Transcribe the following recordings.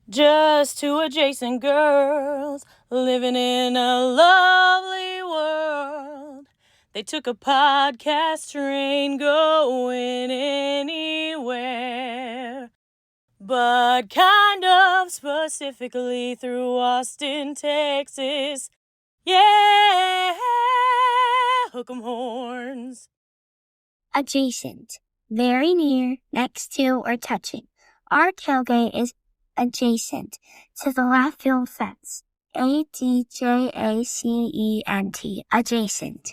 Just two adjacent girls living in a lovely world. They took a podcast train going anywhere, but kind of specifically through Austin, Texas. Yeah, hook 'em horns. Adjacent. Very near, next to, or touching. Our tailgate is adjacent to the left field fence. ADJACENT. Adjacent.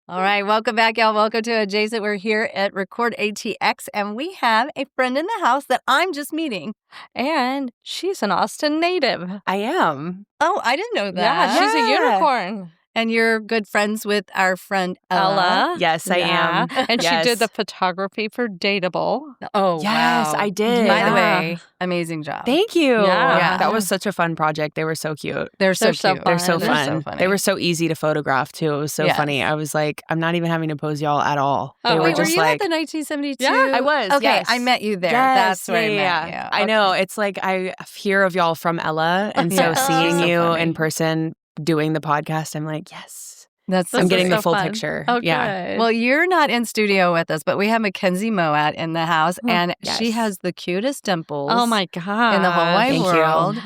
All right, welcome back, y'all. Welcome to Adjacent. We're here at Record ATX, and we have a friend in the house that I'm just meeting. And she's an Austin native. I am. Oh, I didn't know that. Yeah, she's a unicorn. And you're good friends with our friend Ella. Yes, I am. And Yes. she did the photography for Dateable. Oh, Yes, wow. I did. By the Yeah. way, amazing job. Thank you. Yeah. That was such a fun project. They were so cute. They're so so cute. They're so They're fun. so funny. They were so easy to photograph, too. It was so Yes. funny. I was like, I'm not even having to pose y'all at all. They Oh, were Wait, just were you like, at the 1972? Yeah, I was. Okay, yes. I met you there. Yes, That's where yeah, I met you. I know. It's like I hear of y'all from Ella. And so Yeah. seeing So you funny. in person doing the podcast, I'm like, yes. That's I'm This getting is the so full fun. picture. Oh, Yeah. good. Well, you're not in studio with us, but we have Makenzie Mowat in the house, and she Yes. has the cutest dimples. oh, my God. in the whole wide Thank you. world.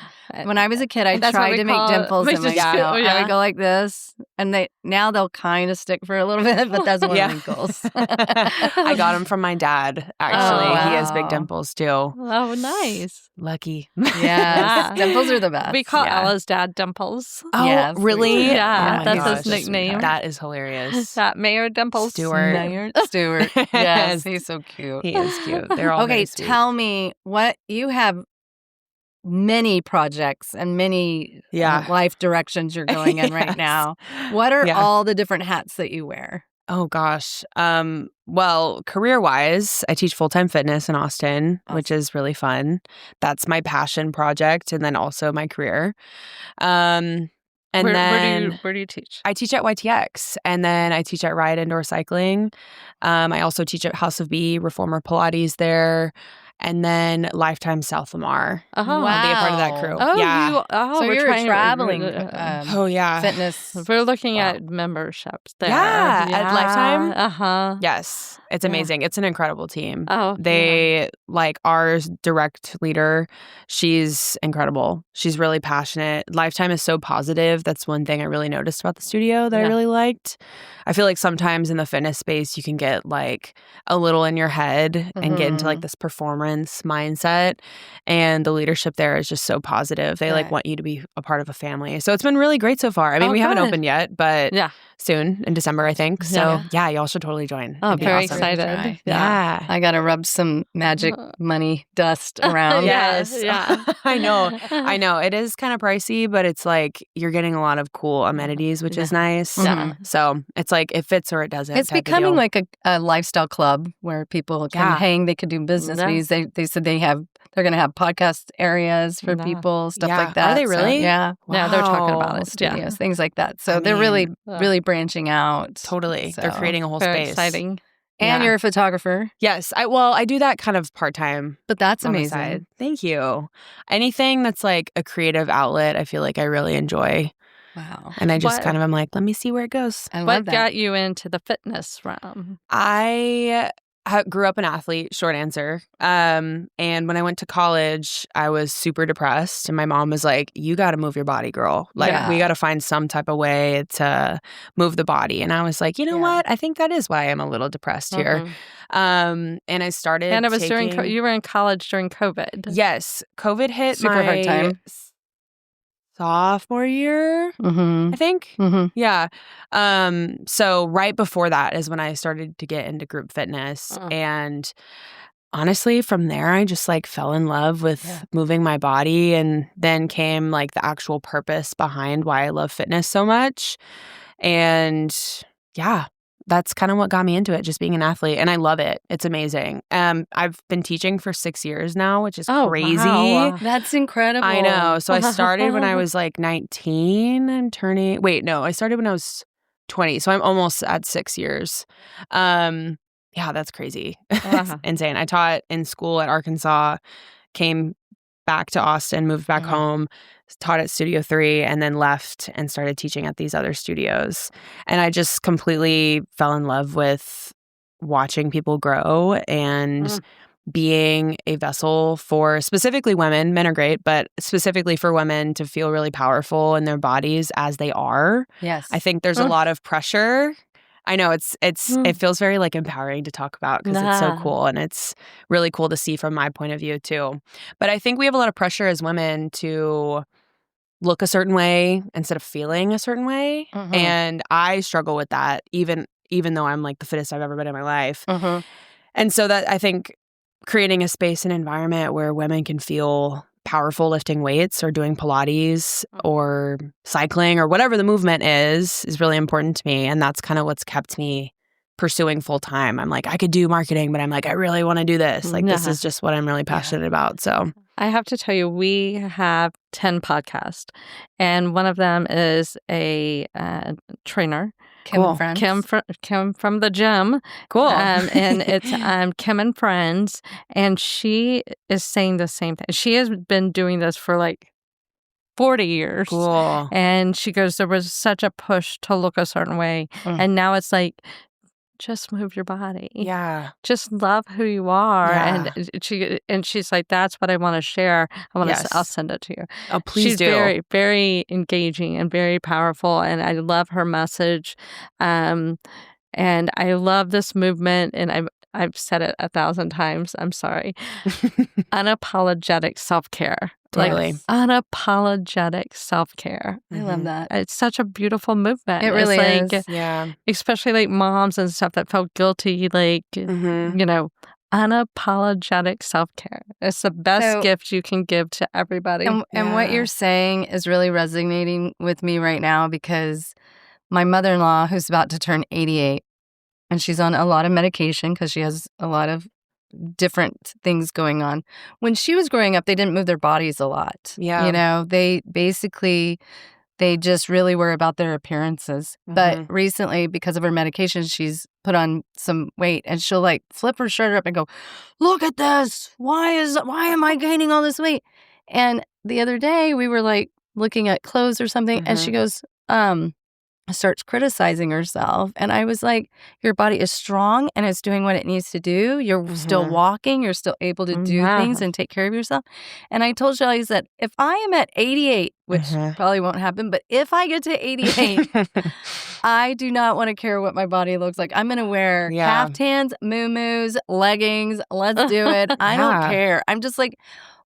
When I was a kid, I That's what tried we to make call it. dimples in my Yeah. mouth. I Yeah. would go like this, and now they'll kind of stick for a little bit, but that's one Yeah. wrinkles. I got them from my dad, actually. Oh, He has big wow. dimples, too. Oh, nice. Lucky. Yes, Yeah. dimples are the best. We call Yeah. Ella's dad Dimples. Oh, Yes, we really? do. Yeah, Oh my that's his gosh. nickname. That is hilarious. That Mayor Dimples. Stuart. Mayor Stewart. Yes, he's so cute. He is cute. They're all Okay, very sweet. tell me what you have. Many projects and many Yeah. life directions you're going in right Yes. now. What are Yeah. all the different hats that you wear? Oh gosh. Well, career-wise, I teach full-time fitness in Austin, which is really fun. That's my passion project, and then also my career. And then where do you teach? I teach at YTX, and then I teach at Ride Indoor Cycling. I also teach at House of B, Reformer Pilates there, and then Lifetime South Lamar. Oh, I'll be a part of that Wow. crew. Oh, yeah. So we're you're trying to- traveling Oh yeah. fitness. We're looking Wow. at memberships there. Yeah, at Lifetime? Uh-huh. Yes, it's Yeah. amazing. It's an incredible team. Oh, They like our direct leader. She's incredible. She's really passionate. Lifetime is so positive. That's one thing I really noticed about the studio that I Yeah. really liked. I feel like sometimes in the fitness space, you can get like a little in your head and get into like this performance mindset. And the leadership there is just so positive. They like Right. want you to be a part of a family. So it's been really great so far. I mean, Oh, we haven't good. opened yet, but Yeah. soon in December, I think. So yeah, y'all should totally join. Oh, It'd be very awesome. excited. Try. Yeah. I got to rub some magic money dust around. Yes. Yeah. I know. I know. It is kind of pricey, but it's like you're getting a lot of cool amenities, which is nice. Yeah. So it's like it fits or it doesn't. It's type of becoming deal. like a lifestyle club where people can Yeah. hang. They could do business Yeah. meetings. They said they're going to have podcast areas for Yeah. people, stuff Yeah. like that. Are they So, really? yeah. Yeah, they're talking Wow. about it. Studios, Yeah. things like that. So I they're really, mean, really branching out. Totally. They're So- creating a whole Very space. exciting. And Yeah. you're a photographer, Yes. I do that kind of part-time. but that's on the amazing. side. Thank you. Anything that's like a creative outlet, I feel like I really enjoy. Wow. And I just What- kind of am like, let me see where it goes. I love What that. got you into the fitness realm? I grew up an athlete, short answer. And when I went to college, I was super depressed. And my mom was like, you got to move your body, girl. Like, Yeah. we got to find some type of way to move the body. And I was like, you know Yeah. what? I think that is why I'm a little depressed here. Mhm. And I started And it was taking... during you were in college during COVID. Yes. COVID hit Super my hard time. sophomore year, Mm-hmm. I think. Mm-hmm. Yeah. So right before that is when I started to get into group fitness. Oh. And honestly, from there, I just like fell in love with Yeah. moving my body. And then came like the actual purpose behind why I love fitness so much. And yeah, that's kind of what got me into it, just being an athlete. And I love it. It's amazing. I've been teaching for 6 years now, which is Oh, crazy. wow. That's incredible. I know. So I started when I was like 19 and I started when I was 20. So I'm almost at 6 years. Yeah, that's crazy. It's Wow. insane. I taught in school at Arkansas, came back to Austin, moved back home, taught at Studio 3, and then left and started teaching at these other studios. And I just completely fell in love with watching people grow and being a vessel for specifically women. Men are great, but specifically for women to feel really powerful in their bodies as they are. Yes. I think there's a lot of pressure. I know it feels very like empowering to talk about because it's so cool, and it's really cool to see from my point of view too. But I think we have a lot of pressure as women to look a certain way instead of feeling a certain way. And I struggle with that even though I'm like the fittest I've ever been in my life. And so that I think creating a space and environment where women can feel powerful lifting weights or doing Pilates or cycling or whatever the movement is really important to me. And that's kind of what's kept me pursuing full time. I'm like, I could do marketing, but I'm like, I really want to do this. Like, this is just what I'm really passionate about. So I have to tell you, we have 10 podcasts, and one of them is a trainer. Kim and Friends. Kim from the gym. Cool. And it's Kim and Friends, and she is saying the same thing. She has been doing this for like 40 years. Cool. And she goes, there was such a push to look a certain way. And now it's like, just move your body. Yeah. Just love who you are. Yeah. And she's like, that's what I want to share. I'll send it to you. Oh, please She's do. very, very engaging and very powerful. And I love her message. And I love this movement. And I've said it 1,000 times. I'm sorry. Unapologetic self-care. Totally. Like, unapologetic self-care. I love that. It's such a beautiful movement. It really it's like, is. Yeah. especially like moms and stuff that felt guilty, like, you know, unapologetic self-care. It's the best gift you can give to everybody. And what you're saying is really resonating with me right now because my mother-in-law, who's about to turn 88, and she's on a lot of medication because she has a lot of different things going on. When she was growing up, they didn't move their bodies a lot. Yeah. You know, they just really were about their appearances. But recently, because of her medication, she's put on some weight, and she'll like flip her shirt up and go, "Look at this. Why am I gaining all this weight?" And the other day we were like looking at clothes or something, and she goes, starts criticizing herself. And I was like, your body is strong and it's doing what it needs to do. You're still walking. You're still able to do things and take care of yourself. And I told Shelly that if I am at 88, which probably won't happen, but if I get to 88, I do not want to care what my body looks like. I'm going to wear caftans, muumuus, leggings. Let's do it. I don't care. I'm just like,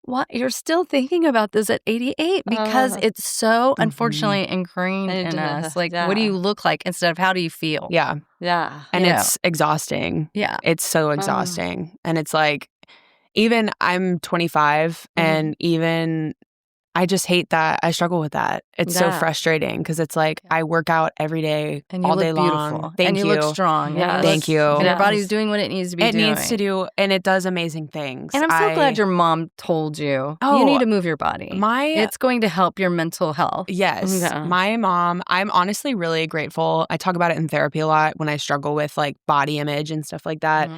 what? You're still thinking about this at 88 because it's so unfortunately ingrained in us. Like, what do you look like instead of how do you feel? Yeah. Yeah. And it's exhausting. Yeah. It's so exhausting. And it's like, even I'm 25 and even I just hate that. I struggle with that. It's so frustrating because it's like I work out every day, and you all look day beautiful. long. Thank and you look strong. Yes. Thank you. And your body's doing what it needs to be doing. It needs to do, and it does amazing things. And I'm so glad your mom told you, you need to move your body. It's going to help your mental health. Yes. Yeah. My mom, I'm honestly really grateful. I talk about it in therapy a lot when I struggle with like body image and stuff like that.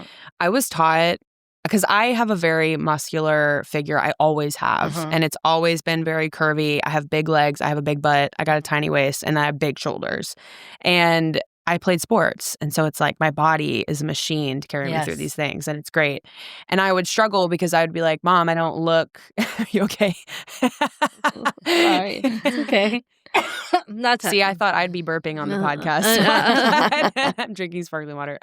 I was taught, because I have a very muscular figure. I always have. And it's always been very curvy. I have big legs. I have a big butt. I got a tiny waist. And I have big shoulders. And I played sports. And so it's like my body is a machine to carry me through these things. And it's great. And I would struggle because I would be like, Mom, I don't look. You okay? Sorry. It's okay. See, I thought I'd be burping on the podcast. I'm drinking sparkling water.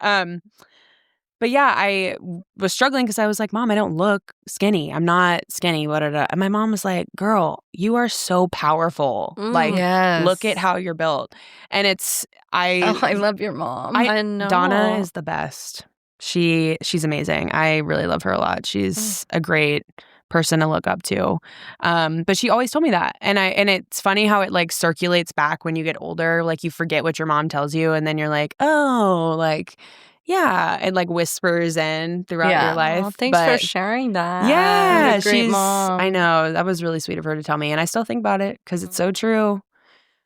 But yeah, I was struggling because I was like, Mom, I don't look skinny. I'm not skinny. And my mom was like, girl, you are so powerful. Like, look at how you're built. And I love your mom. I know. Donna is the best. She's amazing. I really love her a lot. She's a great person to look up to. But she always told me that. And it's funny how it like circulates back when you get older. Like you forget what your mom tells you. And then you're like, oh, like, yeah, it like whispers in throughout your life. Well, thanks for sharing that. Yeah, what a great mom. I know. That was really sweet of her to tell me. And I still think about it because it's so true.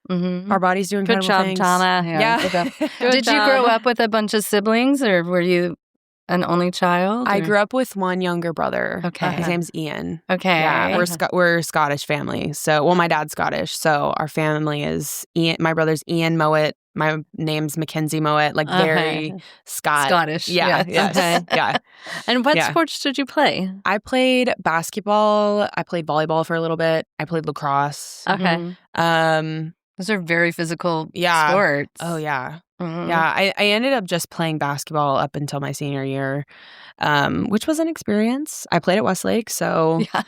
Our bodies do incredible Good job, things. Donna. Yeah. Did you grow up with a bunch of siblings or were you an only child? I or- grew up with one younger brother. Okay. His name's Ian. Okay. Yeah, we're a Scottish family. So, well, my dad's Scottish. So our family is Ian. My brother's Ian Mowat. My name's Makenzie Mowat. Like very Scottish. Yeah. Yes. Yes. Yeah. And what Yeah. sports did you play? I played basketball. I played volleyball for a little bit. I played lacrosse. Okay. Mhm. Those are very physical Yeah. sports. Oh yeah. Mhm. Yeah, I ended up just playing basketball up until my senior year, which was an experience. I played at Westlake, so Yeah.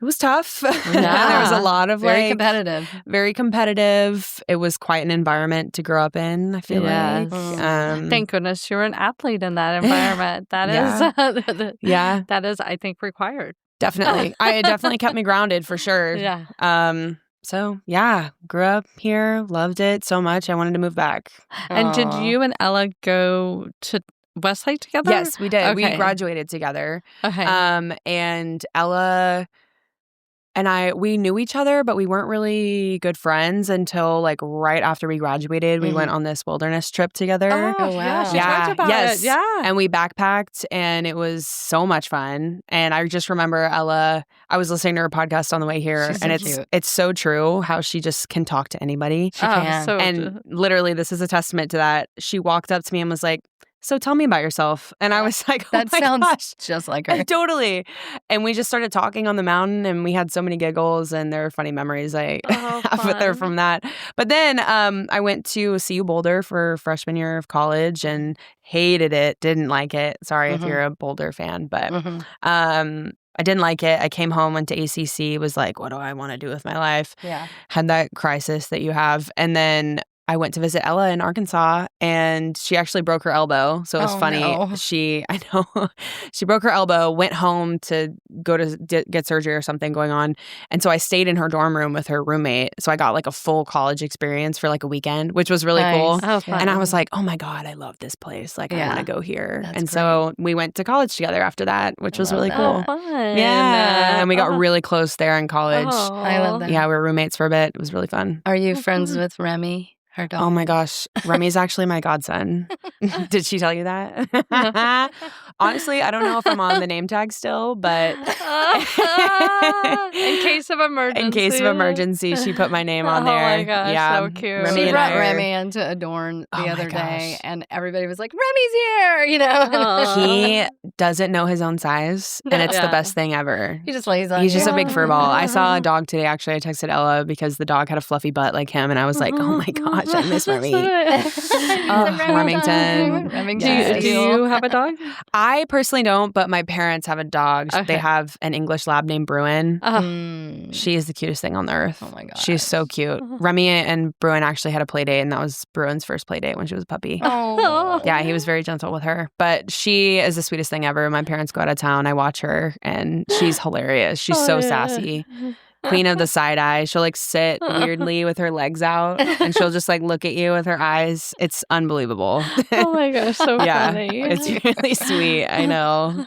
it was tough. There was Yeah. a lot of Very like competitive. very competitive. It was quite an environment to grow up in, I feel Yes. like. Thank goodness you're an athlete in that environment. That is, Yeah, that is, I think, required. definitely. It definitely kept me grounded for sure. Yeah. So yeah, grew up here, loved it so much. I wanted to move back. And did Aw. you and Ella go to Westlake together? Yes, we did. We Okay. graduated together. Okay. And Ella and we knew each other, but we weren't really good friends until like right after we graduated. We went on this wilderness trip together. Oh, yeah, wow. she talked about yes. it. Yeah. And we backpacked and it was so much fun. And I just remember Ella, I was listening to her podcast on the way here She's and so it's cute. it's so true how she just can talk to anybody. She can. So And literally this is a testament to that. She walked up to me and was like, "So tell me about yourself." And I was like, "Oh That my sounds gosh." just like her. Totally. And we just started talking on the mountain and we had so many giggles and there are funny memories I have with her fun. from that. But then I went to CU Boulder for freshman year of college and hated it, didn't like it. Sorry if you're a Boulder fan, but Mhm. I didn't like it. I came home, went to ACC, was like, what do I want to do with my life? Yeah. Had that crisis that you have. And then I went to visit Ella in Arkansas and she actually broke her elbow. So it was Oh, funny. no. She broke her elbow, went home to go to get surgery or something going on. And so I stayed in her dorm room with her roommate. So I got like a full college experience for like a weekend, which was really Nice. cool. Oh, fun. And I was like, oh my God, I love this place. Like, I Yeah. want to go here. That's and so we went to college together after that, which was really love cool. that. fun. Yeah. And we got really close there in college. I love that. Yeah, we were roommates for a bit. It was really fun. Are you friends with Remy, her dog? Oh my gosh. Remy's actually my godson. Did she tell you that? Honestly, I don't know if I'm on the name tag still, but In case of emergency. in case of emergency, she put my name on Oh there. my gosh, yeah. so cute. Remy She and brought I are- Remy into Adorn the Oh my other day, gosh. and everybody was like, "Remy's here," you know. Aw. He doesn't know his own size, and it's Yeah. the best thing ever. He just lays on. He's just you. a big fur ball. I saw a dog today. Actually, I texted Ella because the dog had a fluffy butt like him, and I was like, "Oh my gosh, I miss Remy." Oh, Remington. Remington. Yes. Do you have a dog? I personally don't, but my parents have a dog. Okay. They have an English lab named Bruin. Mm. She is the cutest thing on the earth. Oh my gosh. She's so cute. Remy and Bruin actually had a play date, and that was Bruin's first play date when she was a puppy. Oh. Yeah, he was very gentle with her. But she is the sweetest thing ever. My parents go out of town. I watch her, and she's hilarious. She's Oh, so yeah. sassy. Queen of the side eye. She'll like sit weirdly with her legs out, and she'll just like look at you with her eyes. It's unbelievable. Oh my gosh, so Yeah, funny. it's really sweet. I know.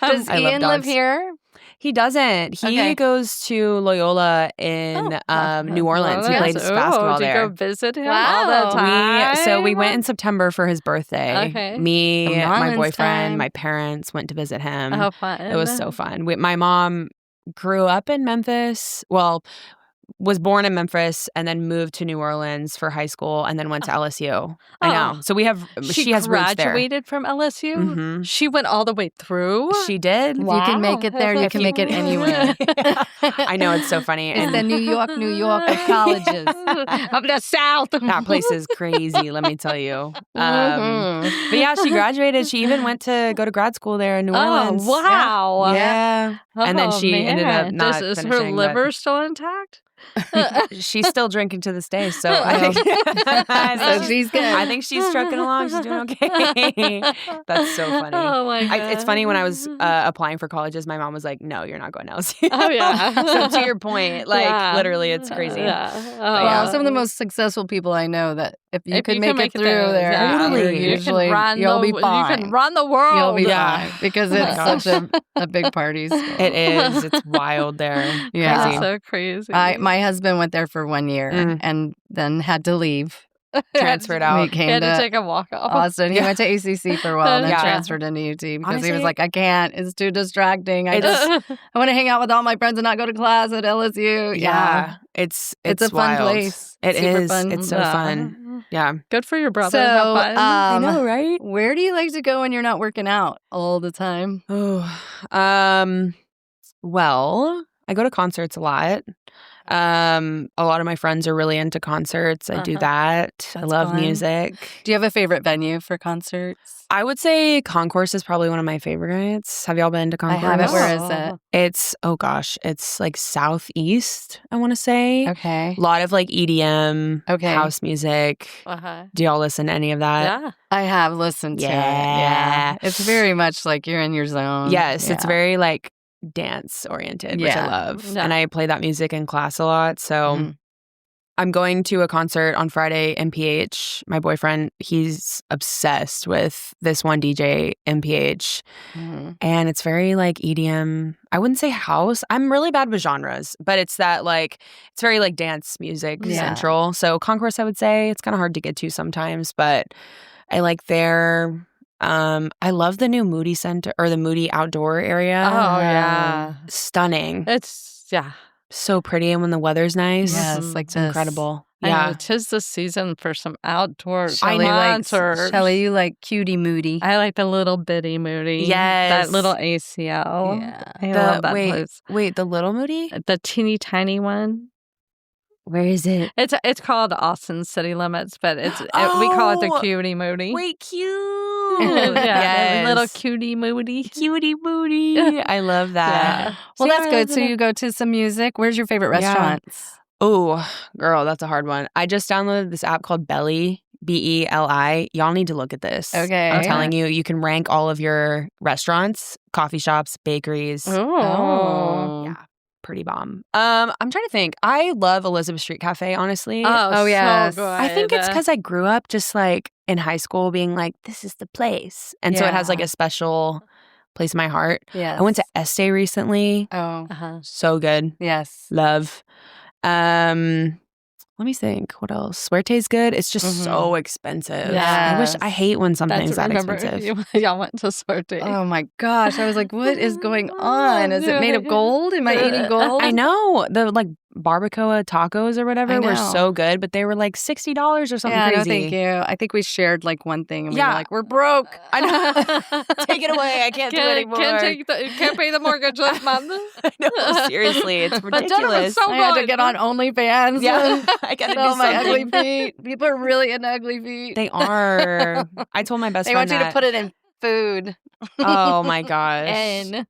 Does I love Ian live dogs. here? He doesn't. He Okay. goes to Loyola in New Orleans. He Yes. played basketball Do you there. go visit him Wow. all the time? We went in September for his birthday. Okay. Me, Some my Rollins boyfriend, time. my parents went to visit him. Oh, fun. It was so fun. My mom grew up in Memphis. Well, was born in Memphis and then moved to New Orleans for high school and then went to LSU. I know. So she has roots there. graduated from LSU. Mhm. She went all the way through. She did. If you can make it there, you can make it anywhere. I know, it's so funny. It's And the New York of colleges. of the South. that place is crazy, let me tell you. Mhm. But yeah, she graduated. She even went to go to grad school there in New Orleans. Oh, wow. Yeah. And then Oh, she ended up man. not Is her finishing, but- liver still intact? She's still drinking to this day, so Oh. I think, So she's good. I think she's trucking along. She's doing okay. That's so funny. Oh my god. It's funny when I was applying for colleges, my mom was like, "No, you're not going to LSU." Oh yeah. So to your point, like Yeah. literally, it's crazy. Yeah. Oh, Well, some of the most successful people I know that if you If could you make can it make it through there, there, yeah. Totally. you're You can usually you'll be fine. You can run the world. You'll be Yeah. fine because Oh my it's gosh. such a big party school. It is. It's wild there. Yeah. Crazy. So crazy. My husband went there for 1 year Mm. and then had to leave transferred out. We came He had to to take a walk off. Austin. He went to ACC for a while and then Yeah. transferred into UT because he was Honestly, like, I can't. It's too distracting. I It's- want to hang out with all my friends and not go to class at LSU. Yeah. It's It's a fun wild. place. It Super is. fun. It's so fun. Yeah. Good for your brother. So, Have fun. I know, right? Where do you like to go when you're not working out all the time? Oh, well, I go to concerts a lot. A lot of my friends are really into concerts. I do that. I That's love fun. music. Do you have a favorite venue for concerts? I would say Concourse is probably one of my favorites. Have y'all been to Concourse? I haven't. Where is it? It's, oh gosh, it's like southeast, I want to say. Okay. A lot of like EDM, Okay. house music. Uh-huh. Do y'all listen to any of that? Yeah. I have listened to it. Yeah. It's very much like you're in your zone. Yes, it's Yeah. very like dance oriented, which I Yeah. love. Yeah. And I play that music in class a lot. So Mhm. I'm going to a concert on Friday, MPH. My boyfriend, he's obsessed with this one DJ, MPH. Mhm. And it's very like EDM. I wouldn't say house. I'm really bad with genres, but it's that like, it's very like dance music Yeah. central. So Concourse, I would say it's kind of hard to get to sometimes, but I like their. I love the new Moody Center or the Moody outdoor area. Oh, yeah. Stunning. It's, yeah. So pretty. And when the weather's nice, Yes, Mhm. like it's this. incredible. I know, Yeah. it is the season for some outdoor Shelly likes, concerts. Shelly, you like cutie moody. I like the little bitty Moody. Yes. That little ACL. Yeah. I love that wait, place. wait, the little Moody? The teeny tiny one. Where is it? It's called Austin City Limits, but we call it the Oh, Cutie Moody. Wait, cute. yeah, Yes. little Cutie Moody. Cutie Moody. I love that. Yeah. Well, See, that's good. So you go to some music. Where's your favorite Yeah. restaurants? Oh, girl, that's a hard one. I just downloaded this app called Belly, Beli. Y'all need to look at this. Okay. I'm telling you, you can rank all of your restaurants, coffee shops, bakeries. Oh. Yeah. Pretty bomb. I'm trying to think. I love Elizabeth Street Cafe, honestly. Oh, yes. So good. I think it's because I grew up just like in high school being like, this is the place. And so it has Yeah. like a special place in my heart. Yes. I went to Estee recently. Oh, Uh-huh. So good. yes. Love. Let me think. What else? Suerte's good. It's just so expensive. Yes. I hate when something's that remember expensive. y'all went to Suerte. Oh my gosh. I was like, what is going on? Is it made of gold? Am I eating gold? I know. The like barbacoa tacos or whatever were know. so good, but they were like $60 or something Yeah, crazy. no, thank you. I think we shared like one thing and we Yeah. were like, we're broke. I know. Take it away. I can't do it anymore. Can't pay the mortgage this month. I know. Seriously, it's But Jennifer's ridiculous. so I had to good. get on OnlyFans. Yeah, I gotta Sell do my ugly something. feet. People are really into ugly feet. They are. I told my best They friend want you to that. put it in food. Oh my gosh. And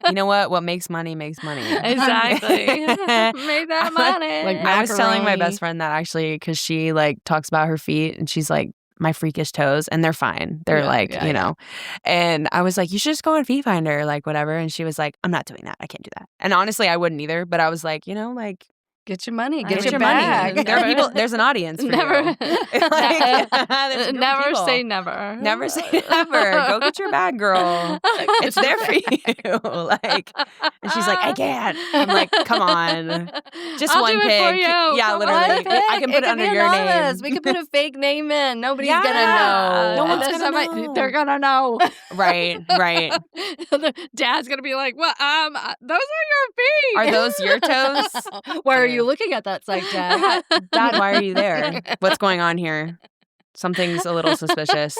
You know what? What makes money makes money. exactly. Make that money. Like I was telling my macaroni. best friend that actually because she like talks about her feet and she's like my freakish toes and they're fine. They're Yeah, like, yeah, you know. And I was like, you should just go on Feet Finder, like whatever. And she was like, I'm not doing that. I can't do that. And honestly, I wouldn't either. But I was like, you know, like Get your money. I Get mean, your money. bag. There are people. There's an audience for never, you. Like, there's a group of never people. say never. Never say never. Go get your bag, girl. It's there for you. Like, and she's like, I can't. I'm like, come on. Just I'll one do pick. it for you. Yeah, Come literally. on. I can put it under be your anonymous. name. We could put a fake name in. Nobody's Yeah. gonna know. No And one's then gonna know. They're gonna know. Right, right. Dad's gonna be like, "Well, those are your feet. Are those your toes? Why are you looking at that site, Dad? Dad, why are you there? What's going on here? Something's a little suspicious.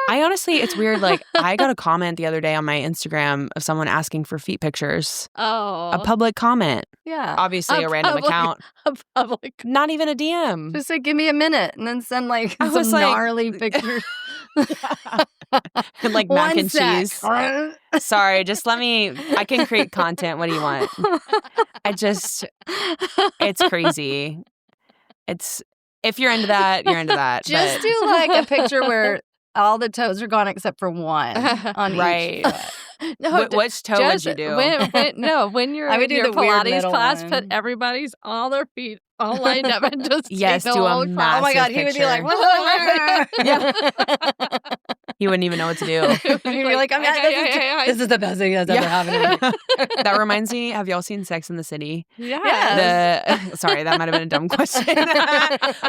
I honestly, it's weird. Like, I got a comment the other day on my Instagram of someone asking for feet pictures. Oh, A public comment. Yeah. Obviously, A a random public- account. a public. Not even a DM. Just say, give me a minute, and then send like I some was like- gnarly pictures. And like mac One and sec. cheese. Sorry, just let me. I can create content. What do you want? It's crazy. It's if you're into that, you're into that. Just but- do like a picture where all the toes are gone except for one on right. each foot. No, Which toe would you do? When you're I would in do your the weird Pilates middle class, one. put everybody's all their feet all lined up and just Yes, take the do a whole massive Oh my God, he would be like, picture. "Whoa." He wouldn't even know what to do. You're like, this is the best thing that's ever happened to me. That reminds me, have y'all seen Sex in the City? Yes. Sorry, that might have been a dumb question.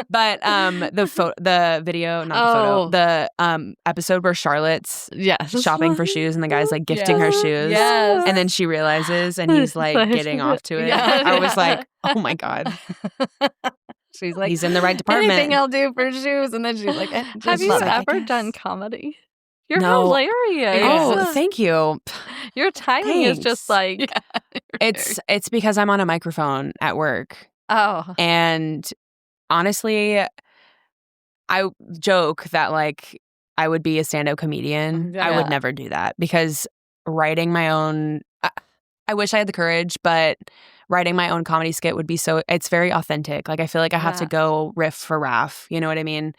But the video, not the photo, the episode where Charlotte's shopping for shoes and the guy's like gifting her shoes. Yes. And then she realizes and he's like getting off to it. Yeah. I was like, oh my God. She's like, He's in the right department. anything I'll do for shoes. And then she's like, have you ever done comedy? You're hilarious. Oh, thank you. Your timing is just like it's because I'm on a microphone at work. Oh. And honestly, I joke that like I would be a stand-up comedian. Yeah. I would never do that because writing my own I wish I had the courage, but writing my own comedy skit would be it's very authentic. Like I feel like I have to go riff for raff, you know what I mean?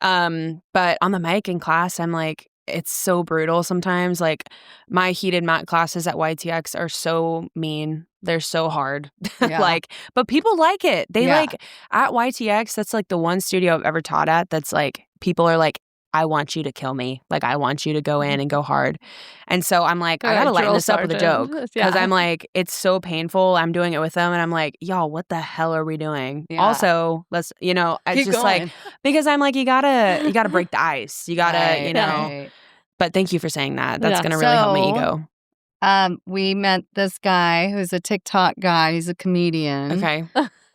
But on the mic in class, I'm like, it's so brutal sometimes. Like my heated mat classes at YTX are so mean. They're so hard. Like, but people like it. They like at YTX, that's like the one studio I've ever taught at that's like people are like, I want you to kill me. Like, I want you to go in and go hard. And so I'm like, I got to lighten this up with a joke. Because I'm like, it's so painful. I'm doing it with them. And I'm like, y'all, what the hell are we doing? Yeah. Also, let's, it's keep just going. like, because I'm like, you gotta break the ice. You gotta, Right. But thank you for saying that. That's going to really help my ego. We met this guy who's a TikTok guy. He's a comedian. Okay.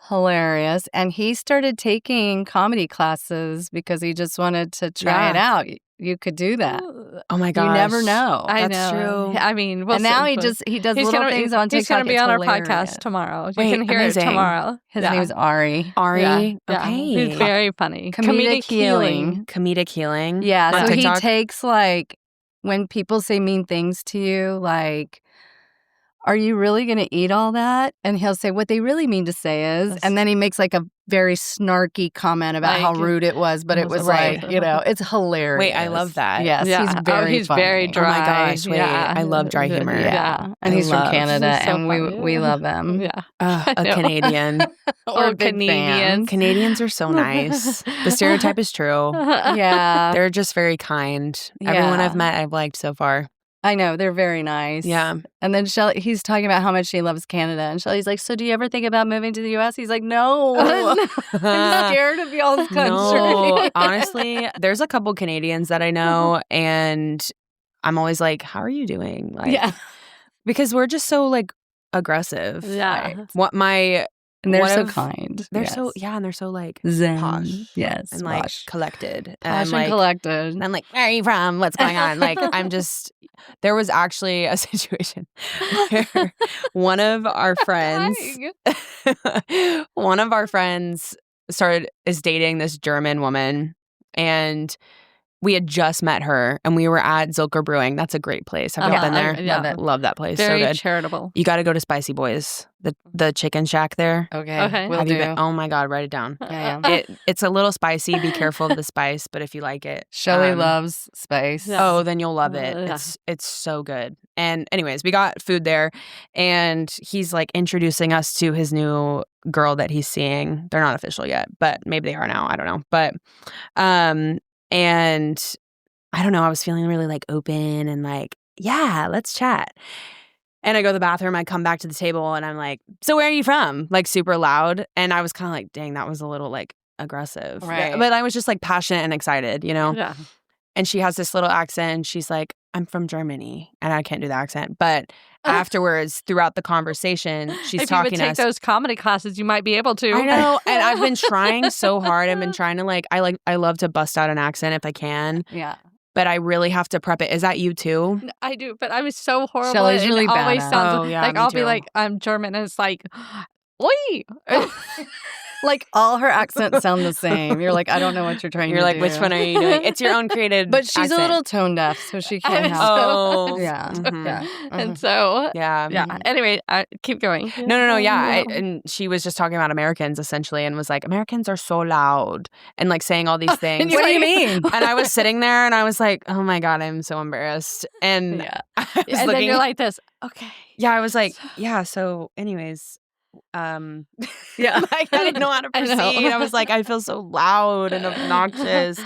Hilarious. And he started taking comedy classes because he just wanted to try it out. You could do that. Oh my gosh. You never know. That's true. I mean, and now he does little things on TikTok. He's going to be on our hilarious. podcast tomorrow. You can hear it tomorrow. His name is Ari. Ari? Yeah. Okay. He's very funny. Comedic healing. Comedic healing. Yeah. On So TikTok? he takes like, when people say mean things to you, like, are you really going to eat all that? And he'll say, what they really mean to say is, and then he makes like a very snarky comment about how rude it was, but it was like, it's hilarious. Wait, I love that. Yes, he's very dry. Oh my gosh, wait, I love dry humor. Yeah, and he's from Canada, and we love him. Yeah, a Canadian. Or Canadian. Canadians are so nice. The stereotype is true. Yeah, they're just very kind. Everyone I've met, I've liked so far. I know, they're very nice. Yeah. And then Shelly, he's talking about how much she loves Canada. And Shelly's like, so do you ever think about moving to the U.S.? He's like, no. I'm scared of y'all's country. No, honestly, there's a couple Canadians that I know, and I'm always like, how are you doing? Like, because we're just so like aggressive. Yeah. And they're so kind. They're so, and they're so like zen. Posh. Yes. And like collected. Posh and collected. And I'm like, where are you from? What's going on? Like, there was actually a situation where one of our friends is dating this German woman, and we had just met her, and we were at Zilker Brewing. That's a great place. Have you been there? Love that place. Very so good. charitable. You got to go to Spicy Boys, the chicken shack there. Okay. Have you been? Oh my God, write it down. Yeah. It's a little spicy. Be careful of the spice, but if you like it, Shelly loves spice. Oh, then you'll love it. It's so good. And anyways, we got food there, and he's like introducing us to his new girl that he's seeing. They're not official yet, but maybe they are now. I don't know. But and I don't know, I was feeling really like open and like, yeah, let's chat. And I go to the bathroom, I come back to the table, and I'm like, so where are you from? Like super loud. And I was kind of like, dang, that was a little like aggressive. Right. But I was just like passionate and excited, Yeah. And she has this little accent, and she's like, I'm from Germany. And I can't do the accent. But afterwards, throughout the conversation, she's talking to us. If you would take those comedy classes, you might be able to. I know. And I've been trying so hard. I've been trying to I love to bust out an accent if I can. Yeah. But I really have to prep it. Is that you too? I do, but I'm so horrible. Shelley's really it always badass. sounds me I'll too. be like, I'm German, and it's like, oi. Like all her accents sound the same. You're like, I don't know what you're trying to do. You're like, which one are you doing? It's your own created But she's accent. a little tone deaf, so she can't help Oh. it. Yeah. Mhm. Yeah. And so, Yeah. Anyway, keep going. No. Yeah. And she was just talking about Americans essentially, and was like, Americans are so loud, and like saying all these things. What do you mean? And I was sitting there, and I was like, oh my God, I'm so embarrassed. And I was And looking, then you're like this. Okay. yeah, I was like, yeah. So, anyways, Yeah. like I didn't know how to I know. proceed. I was like, I feel so loud and obnoxious.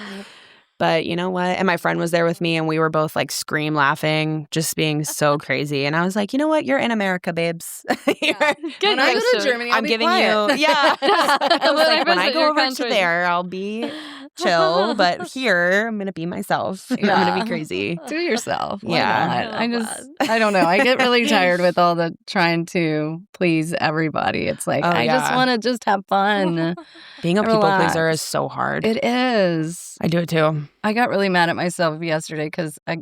But you know what? And my friend was there with me and we were both like scream laughing, just being so crazy. And I was like, you know what? You're in America, babes. When I go to Germany, I'll I'm be giving quiet. you, yeah. I was like, when I visit go your over to country. there, I'll be chill. But here, I'm going to be myself. I'm going to be crazy. Do yourself. Why Yeah. not? I love I don't know. I get really tired with all the trying to please everybody. It's like, Oh, I just yeah. want to just have fun. Being a people pleaser Relax. is so hard. It is. I do it too. I got really mad at myself yesterday because I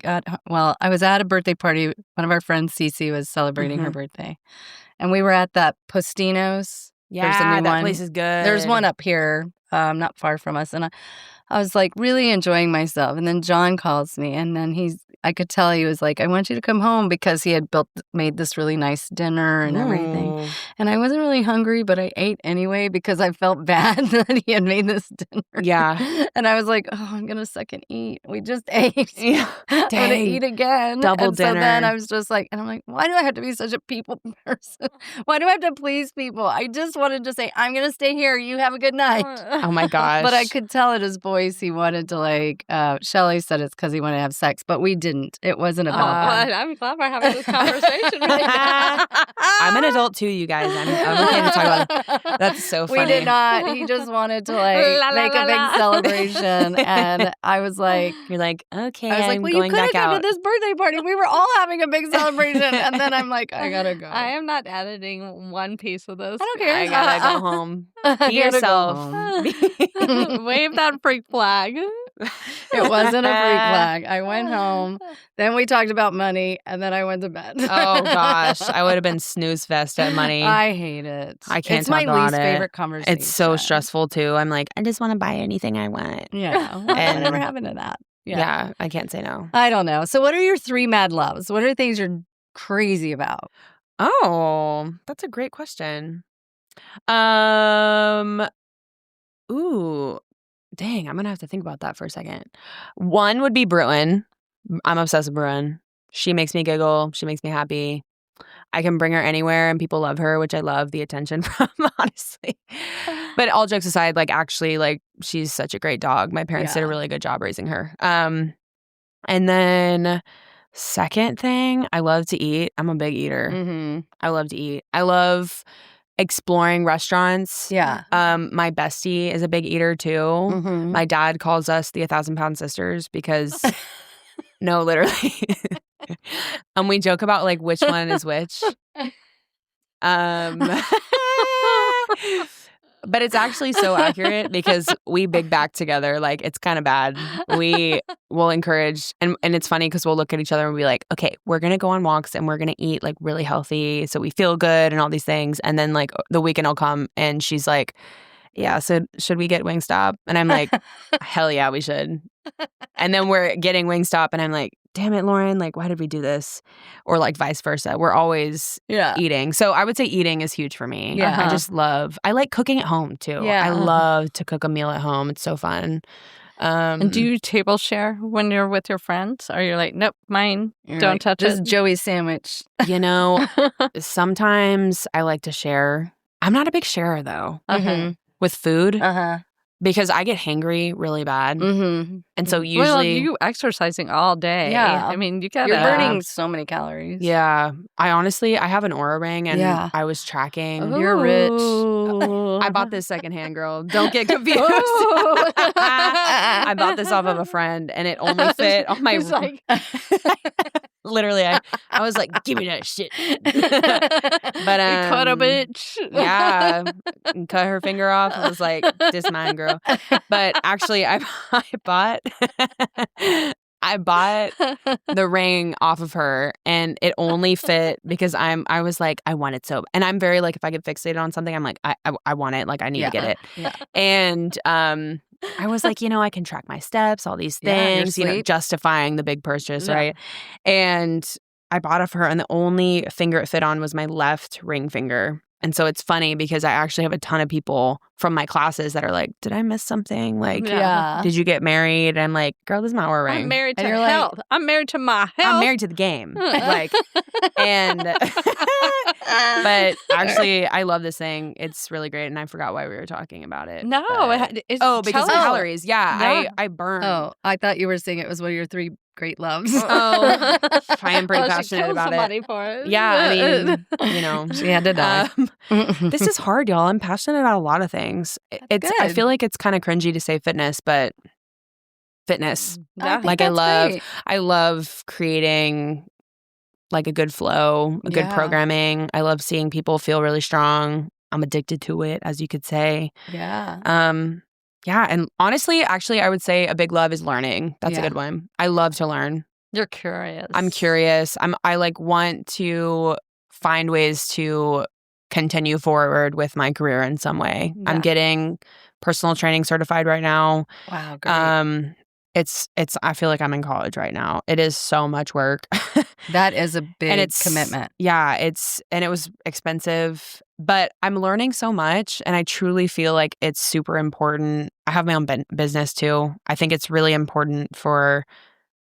was at a birthday party. One of our friends, Cece, was celebrating her birthday. And we were at that Postino's. There's a new that one. place is good. There's one up here, not far from us. And I was like really enjoying myself. And then John calls me and then I could tell he was like, I want you to come home because he had made this really nice dinner and everything. Ooh. And I wasn't really hungry, but I ate anyway because I felt bad that he had made this dinner. Yeah. And I was like, oh, I'm going to suck and eat. We just ate. Yeah. I'm going to Dang. eat again. Double and So then dinner. I was just like, and I'm like, why do I have to be such a people person? Why do I have to please people? I just wanted to say, I'm going to stay here. You have a good night. Oh my gosh. But I could tell at his voice he wanted to like, Shelly said it's because he wanted to have sex, but we didn't. It wasn't about that. I'm glad we're having this conversation right now. I'm an adult too, you guys. I'm okay to talk about it. That's so funny. We did not. He just wanted to like make a big celebration. And I was like, You're like, okay, well, I'm you going could have back come out. to this birthday party. We were all having a big celebration. And then I'm like, I gotta go. I am not editing one piece of this. I don't care. I gotta go home. I Be gotta go yourself. home. Wave that freak flag. It wasn't a freak flag. I went home. Then we talked about money, and then I went to bed. Oh gosh, I would have been snooze fest at money. I hate it. I can't It's talk my about least it. favorite conversation. It's so stressful too. I'm like, I just want to buy anything I want. Yeah, well, And- whatever happened to that? Yeah, I can't say no. I don't know. So, what are your 3 mad loves? What are things you're crazy about? Oh, that's a great question. Ooh, dang, I'm gonna have to think about that for a second. One would be Bruin. I'm obsessed with Bruin. She makes me giggle. She makes me happy. I can bring her anywhere and people love her, which I love the attention from, honestly. But all jokes aside, like actually, like she's such a great dog. My parents did a really good job raising her. And then second thing, I love to eat. I'm a big eater. Mm-hmm. I love to eat. I love exploring restaurants. Yeah. My bestie is a big eater too. Mm-hmm. My dad calls us the 1,000-pound sisters because no, literally. And we joke about like which one is which. But it's actually so accurate because we big back together. Like it's kind of bad. We will encourage and it's funny because we'll look at each other and be like, okay, we're gonna go on walks and we're gonna eat like really healthy so we feel good and all these things. And then like the weekend will come and she's like, yeah, so should we get Wingstop? And I'm like, hell yeah, we should. And then we're getting Wingstop and I'm like, damn it, Lauren, like why did we do this? Or like vice versa. We're always eating. So I would say eating is huge for me. Yeah. I like cooking at home too. Yeah. I love to cook a meal at home. It's so fun. And do you table share when you're with your friends? Or you're like, nope, mine. Don't touch this it. is Joey's sandwich. You know, sometimes I like to share. I'm not a big sharer though Mm-hmm. with food Uh-huh. because I get hangry really bad. Mm-hmm. And so Well, usually you exercising all day. Yeah. I mean, you gotta. You're burning so many calories. yeah, I have an Aura ring and Yeah. I was tracking. You're rich. I bought this secondhand, girl. Don't get confused. I bought this off of a friend and it only fit on my He's like- literally I was like, give me that shit. But You cut a bitch. yeah, and cut her finger off. I was like, this mine, girl. But actually I bought the ring off of her and it only fit because I was like, I want it so. And I'm very like, if I get fixated on something, I'm like, I want it. Like I need to get it. Yeah. And I was like, I can track my steps, all these Yeah, your things, sleep. justifying the big purchase, Yeah. right? And I bought it for her and the only finger it fit on was my left ring finger. And so it's funny because I actually have a ton of people from my classes that are like, did I miss something? Like, Yeah. did you get married? And I'm like, girl, this is my Aura ring. I'm married to And you're like- health. I'm married to my health. I'm married to the game. Like, and But actually, I love this thing. It's really great, and I forgot why we were talking about it. No, but- because of calories. Yeah, I burn. Oh, I thought you were saying it was one of your 3 great loves. Oh, I am pretty Well, she passionate killed about somebody it. for it. Yeah, I mean, you know, She had to die. This is hard, y'all. I'm passionate about a lot of things. I good. feel like it's kind of cringy to say fitness, but fitness. I think Like that's great. I love creating like a good flow, a good Yeah. programming. I love seeing people feel really strong. I'm addicted to it, as you could say. Yeah. Yeah, and honestly, actually, I would say a big love is learning. That's a Yeah. good one. I love to learn. You're curious. I'm curious. I like want to find ways to continue forward with my career in some way. Yeah. I'm getting personal training certified right now. Wow, great. It's I feel like I'm in college right now. It is so much work. That is a big and it's commitment. Yeah, it was expensive, but I'm learning so much, and I truly feel like it's super important. I have my own business too. I think it's really important for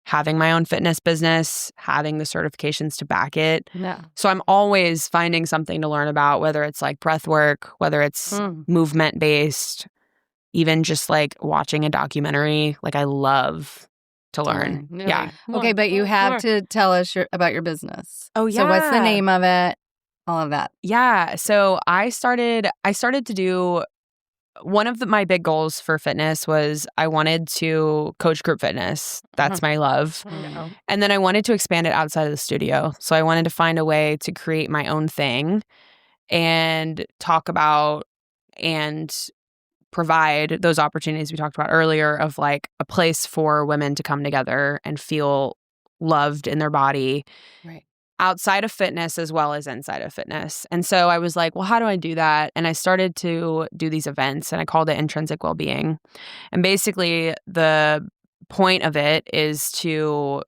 having my own fitness business, having the certifications to back it. Yeah. So I'm always finding something to learn about, whether it's like breath work, whether it's movement based, even just like watching a documentary. Like I love to learn. Yeah. Okay, but you have to tell us about your business. Oh, So what's the yeah. name of it? All of that. Yeah. So I started to do one of my big goals for fitness was I wanted to coach group fitness. That's my love. And then I wanted to expand it outside of the studio. So I wanted to find a way to create my own thing and talk about and provide those opportunities we talked about earlier of like a place for women to come together and feel loved in their body. Right. Outside of fitness as well as inside of fitness. And so I was like, well, how do I do that? And I started to do these events, and I called it Intrinsic Wellbeing. And basically the point of it is to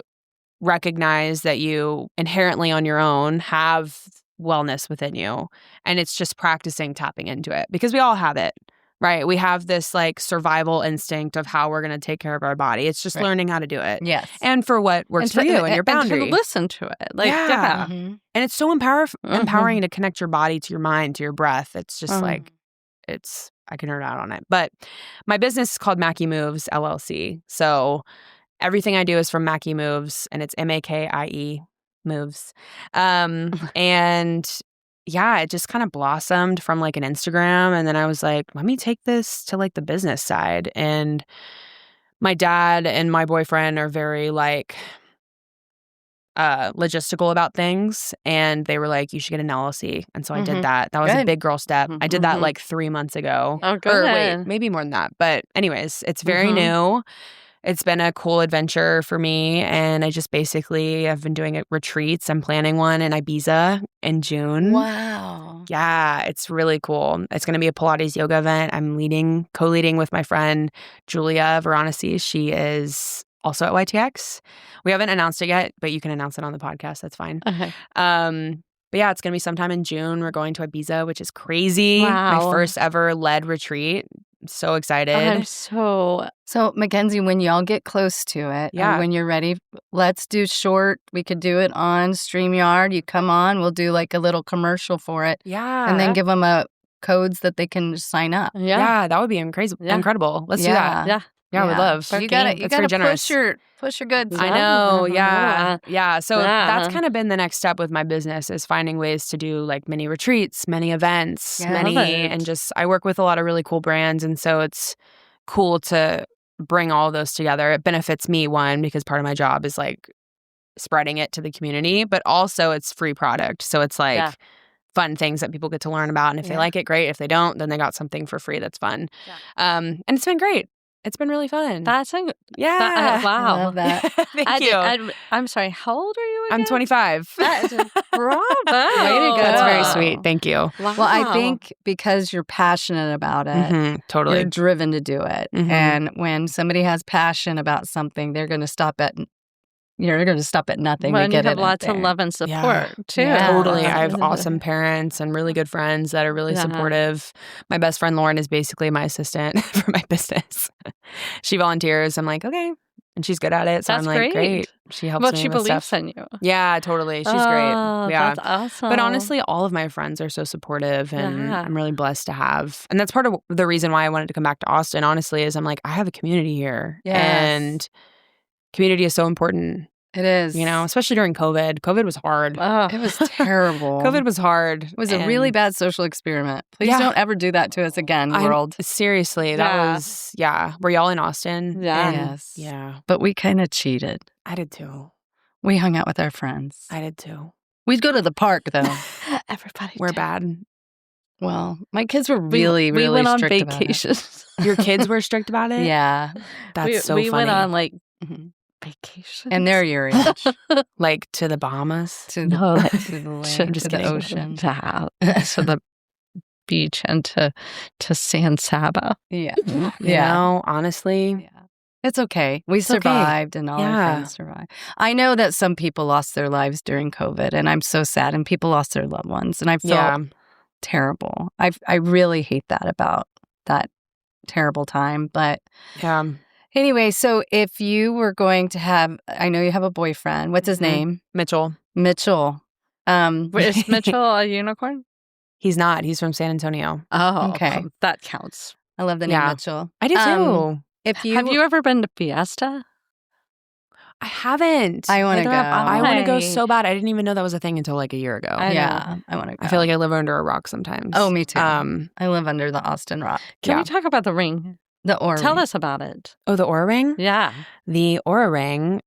recognize that you inherently on your own have wellness within you. And it's just practicing tapping into it because we all have it. Right. We have this like survival instinct of how we're going to take care of our body. It's just learning how to do it. Yes. And for what works for you and your boundary. And to listen to it. Like, Yeah. Mhm. And it's so empowering to connect your body to your mind, to your breath. It's just like, I can nerd out on it. But my business is called Makenzie Moves, LLC. So everything I do is from Makenzie Moves, and it's MAKIE Moves. And yeah, it just kind of blossomed from like an Instagram. And then I was like, let me take this to like the business side. And my dad and my boyfriend are very like logistical about things. And they were like, you should get an LLC. And so I did that. That was a big girl step. I did that like 3 months ago. Oh, good. Or wait, maybe more than that. But anyways, it's very new. It's been a cool adventure for me. And I just basically have been doing retreats. I'm planning one in Ibiza in June. Wow. Yeah, it's really cool. It's going to be a Pilates yoga event. I'm co-leading with my friend, Julia Veronese. She is also at YTX. We haven't announced it yet, but you can announce it on the podcast. That's fine. Okay. But yeah, it's going to be sometime in June. We're going to Ibiza, which is crazy. Wow. My first ever led retreat. So excited. I'm so Makenzie, when y'all get close to it, and when you're ready, let's do short. We could do it on StreamYard. You come on, we'll do like a little commercial for it. Yeah. And then give them codes that they can sign up. Yeah, that would be incredible. Let's do that. Yeah. Yeah, I would love. You gotta push your goods. I know. Yeah. So that's kind of been the next step with my business is finding ways to do like mini retreats, many events, and just I work with a lot of really cool brands, and so it's cool to bring all of those together. It benefits me, one, because part of my job is like spreading it to the community, but also it's free product, so it's like fun things that people get to learn about, and if they like it, great. If they don't, then they got something for free that's fun. And it's been great. It's been really fun. wow. I love that. Thank you. I'm sorry. How old are you again? I'm 25. Bravo. Way to go. That's very sweet. Thank you. Wow. Well, I think because you're passionate about it, Totally. you're driven to do it. And when somebody has passion about something, they're going to stop at nothing Well, to and get you it have out lots there. of love and support too. Yeah. Totally. I have awesome parents and really good friends that are really supportive. My best friend Lauren is basically my assistant for my business. She volunteers. I'm like, okay, and she's good at it. So That's I'm like, great. She helps me she with believes stuff. in you. Yeah, totally. She's great. Oh, Yeah. that's awesome. But honestly, all of my friends are so supportive, and Yeah. I'm really blessed to have. And that's part of the reason why I wanted to come back to Austin, honestly, is I'm like, I have a community here. Yes. And community is so important, It is. you know, especially during COVID. COVID was hard. Oh. It was terrible. COVID was hard. It was a really bad social experiment. Please Yeah. don't ever do that to us again, world. Seriously, that Yeah. was, Were y'all in Austin? Yeah. And- Yes. Yeah. But we kind of cheated. I did too. We hung out with our friends. I did too. We'd go to the park, though. Everybody. We're did. bad. Well, my kids were really, we really went on strict about it. vacations. Your kids were strict about it? Yeah. That's so we funny. went on like Mhm. vacations. And they're your age. Like to the Bahamas? To the, No, like, to the lake, I'm just to the kidding. ocean. to the beach and to San Saba. Yeah. You Yeah. know, honestly, Yeah. It's okay. We It's okay. survived and all our Yeah. friends survived. I know that some people lost their lives during COVID, and I'm so sad, and people lost their loved ones, and I felt yeah. terrible. I really hate that about that terrible time. But Yeah. anyway, so if you were going to have, I know you have a boyfriend. What's his Mhm. name? Mitchell. Mitchell. Wait, is Mitchell a unicorn? He's not. He's from San Antonio. Oh, Okay. That counts. I love the name Yeah. Mitchell. I do too. If you, Have you ever been to Fiesta? I haven't. I wanna Hit her go. up. I want to go Why? so bad. I didn't even know that was a thing until like a year ago. I yeah, I want to go. I feel like I live under a rock sometimes. Oh, me too. Um, I live under the Austin Rock. Can Yeah. we talk about the ring? The Ori. Tell us about it. oh, the Aura Ring? Yeah. The Aura Ring.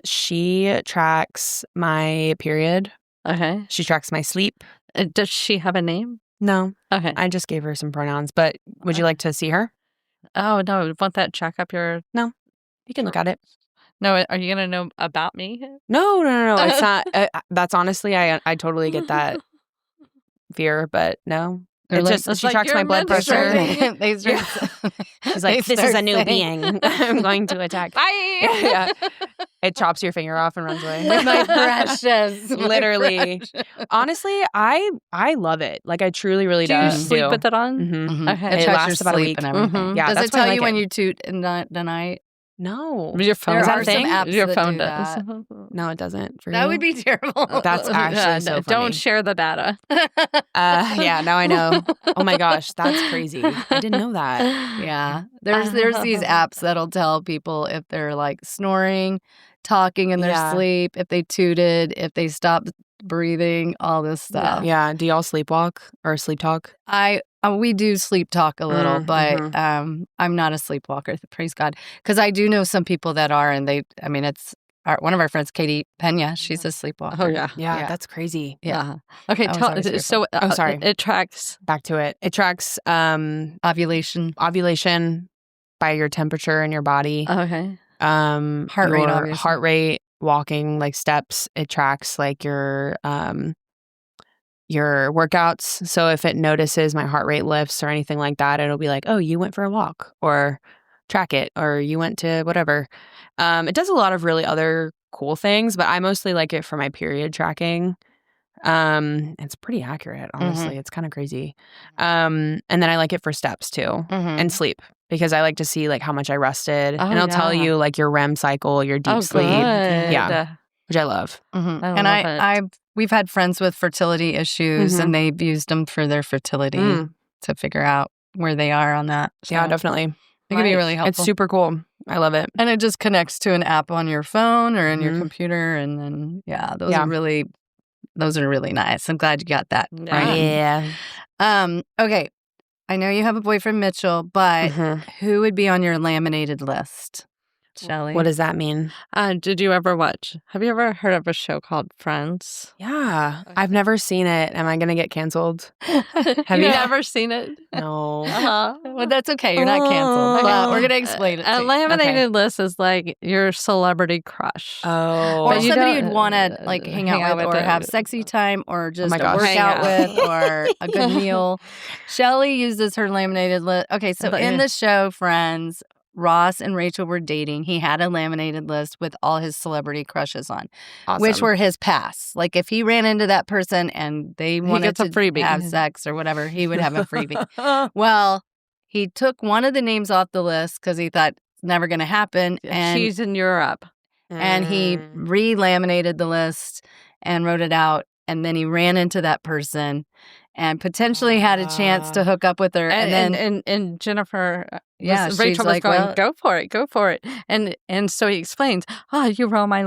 She tracks my period. Okay. She tracks my sleep. Does she have a name? No, Okay. I just gave her some pronouns. But would you like to see her? Oh, no. Want that check up your. You can look at it. No, are you going to know about me? No. It's not. That's honestly, I totally get that fear, but no. They're It's like- just It's she like tracks you're my blood pressure. menstruating. They start- She's like, they this is a start new saying- being. I'm going to attack. Bye. Yeah. It chops your finger off and runs away. My precious. my Literally. precious. Honestly, I love it. Like I truly, really Do you do. sleep with it on? Mhm. Mhm. Okay. It It tracks lasts your about a sleep week. and everything. Mhm. Yeah, Does that's it why I tell like you when it. you toot in the night? No. Your phone Is that a are some thing? apps Your that phone do does. that. No, it doesn't. For That you? would be terrible. That's actually so funny. Don't share the data. Yeah, now I know. Oh my gosh, that's crazy. I didn't know that. Yeah. There's these apps that'll tell people if they're like snoring, talking in their Yeah. sleep, if they tooted, if they stopped breathing, all this stuff. Yeah. Do y'all sleepwalk or sleep talk? We do sleep talk a little, but mhm. I'm not a sleepwalker, praise God. Because I do know some people that are, and it's one of our friends, Katie Pena, she's a sleepwalker. Oh, yeah. Yeah, that's crazy. Yeah. Okay. I was always fearful. So Oh, sorry. It tracks. Back to it. It tracks Ovulation. ovulation by your temperature in your body. Okay. Heart rate, your obviously. heart rate, walking like steps. It tracks like your workouts. So if it notices my heart rate lifts or anything like that, it'll be like, oh, you went for a walk, or track it, or you went to whatever. It does a lot of really other cool things, but I mostly like it for my period tracking. It's pretty accurate, honestly. It's kind of crazy. And then I like it for steps too, and sleep, because I like to see like how much I rested, Oh, and it'll tell yeah. you like your REM cycle, your deep sleep, Good. Yeah. which I love. And love it. we've had friends with fertility issues, and they've used them for their fertility to figure out where they are on that. Yeah, So definitely. it can be really helpful. It's super cool. I love it. And it just connects to an app on your phone or in your Mhm. computer, and then Yeah. those are really nice. I'm glad you got that. Yeah. Right. Okay. I know you have a boyfriend, Mitchell, but Mhm. who would be on your laminated list? Shelly? What does that mean? Did you ever watch? Have you ever heard of a show called Friends? Yeah, I've never seen it. Am I going to get canceled? Have you? you never seen it? No. Uh-huh. Well, that's okay. You're not canceled. But we're going to explain it. A to you. laminated list is like your celebrity crush. Oh. Or But you somebody don't, you'd want to like hang out with, or have sexy time, or just my gosh. work Hang out out. with, or a good meal. Shelly uses her laminated list. Okay, so But, in yeah. the show Friends, Ross and Rachel were dating. He had a laminated list with all his celebrity crushes on, which Awesome. were his pass. Like if he ran into that person and they wanted gets a to freebie. have sex or whatever, he would have a freebie. Well, he took one of the names off the list because he thought never going to happen. And She's in Europe. and he re-laminated the list and wrote it out. And then he ran into that person and potentially had a chance to hook up with her. And Jennifer, she's Rachel was like, going, well, go for it. And so he explains, you're on my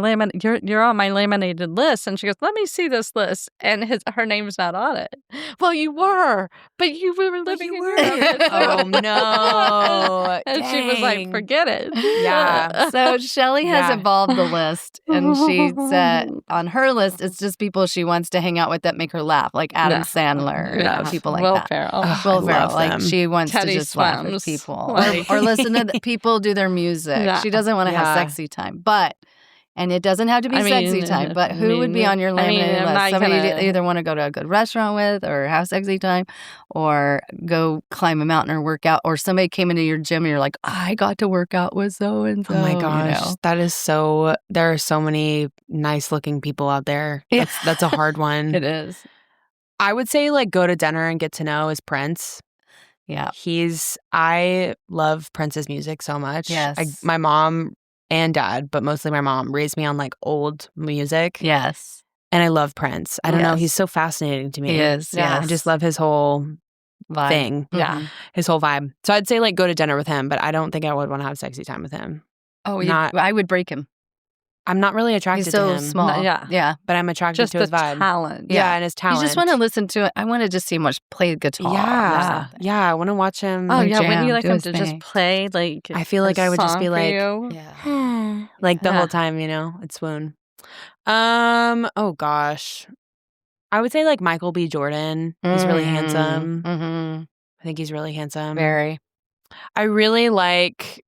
you're on my laminated list. And she goes, let me see this list. And her name's not on it. Well, you were, but you were living in Europe. Oh, no. And she was like, forget it. Yeah. So Shelly has evolved the list, and she's on her list. It's just people she wants to hang out with that make her laugh, like Adam Sandler, people like Will that. Ferrell. Will Ferrell, like them. she wants Teddy to just laugh with Swims. people Like- or listen to people do their music. Yeah. She doesn't want to have sexy time, and it doesn't have to be sexy time. But who would be on your laminated list? Somebody you either want to go to a good restaurant with, or have sexy time, or go climb a mountain or work out, or somebody came into your gym and you're like, I got to work out with so and so. Oh my gosh, that is so. There are so many nice looking people out there. That's a hard one. It is. I would say like go to dinner and get to know is Prince. Yeah, I love Prince's music so much. Yes, my mom and dad, but mostly my mom, raised me on like old music. Yes, and I love Prince. I don't know, he's so fascinating to me. He is. Yeah, I just love his whole vibe. thing. Yeah, his whole vibe. So I'd say like go to dinner with him, but I don't think I would want to have sexy time with him. Oh, I would break him. I'm not really attracted He's so to him. small. Yeah. But I'm attracted Just to his the vibe. talent. Yeah, and his talent. You just want to listen to it. I want to just see him play guitar. Yeah, I want to watch him. Oh, yeah. Wouldn't jam, you like do him his to thing. just play like I feel like a I would just song be for like, you? like the Yeah. whole time, I'd swoon. Oh gosh. I would say like Michael B. Jordan. He's really handsome. Mm-hmm. I think he's really handsome. Very. I really like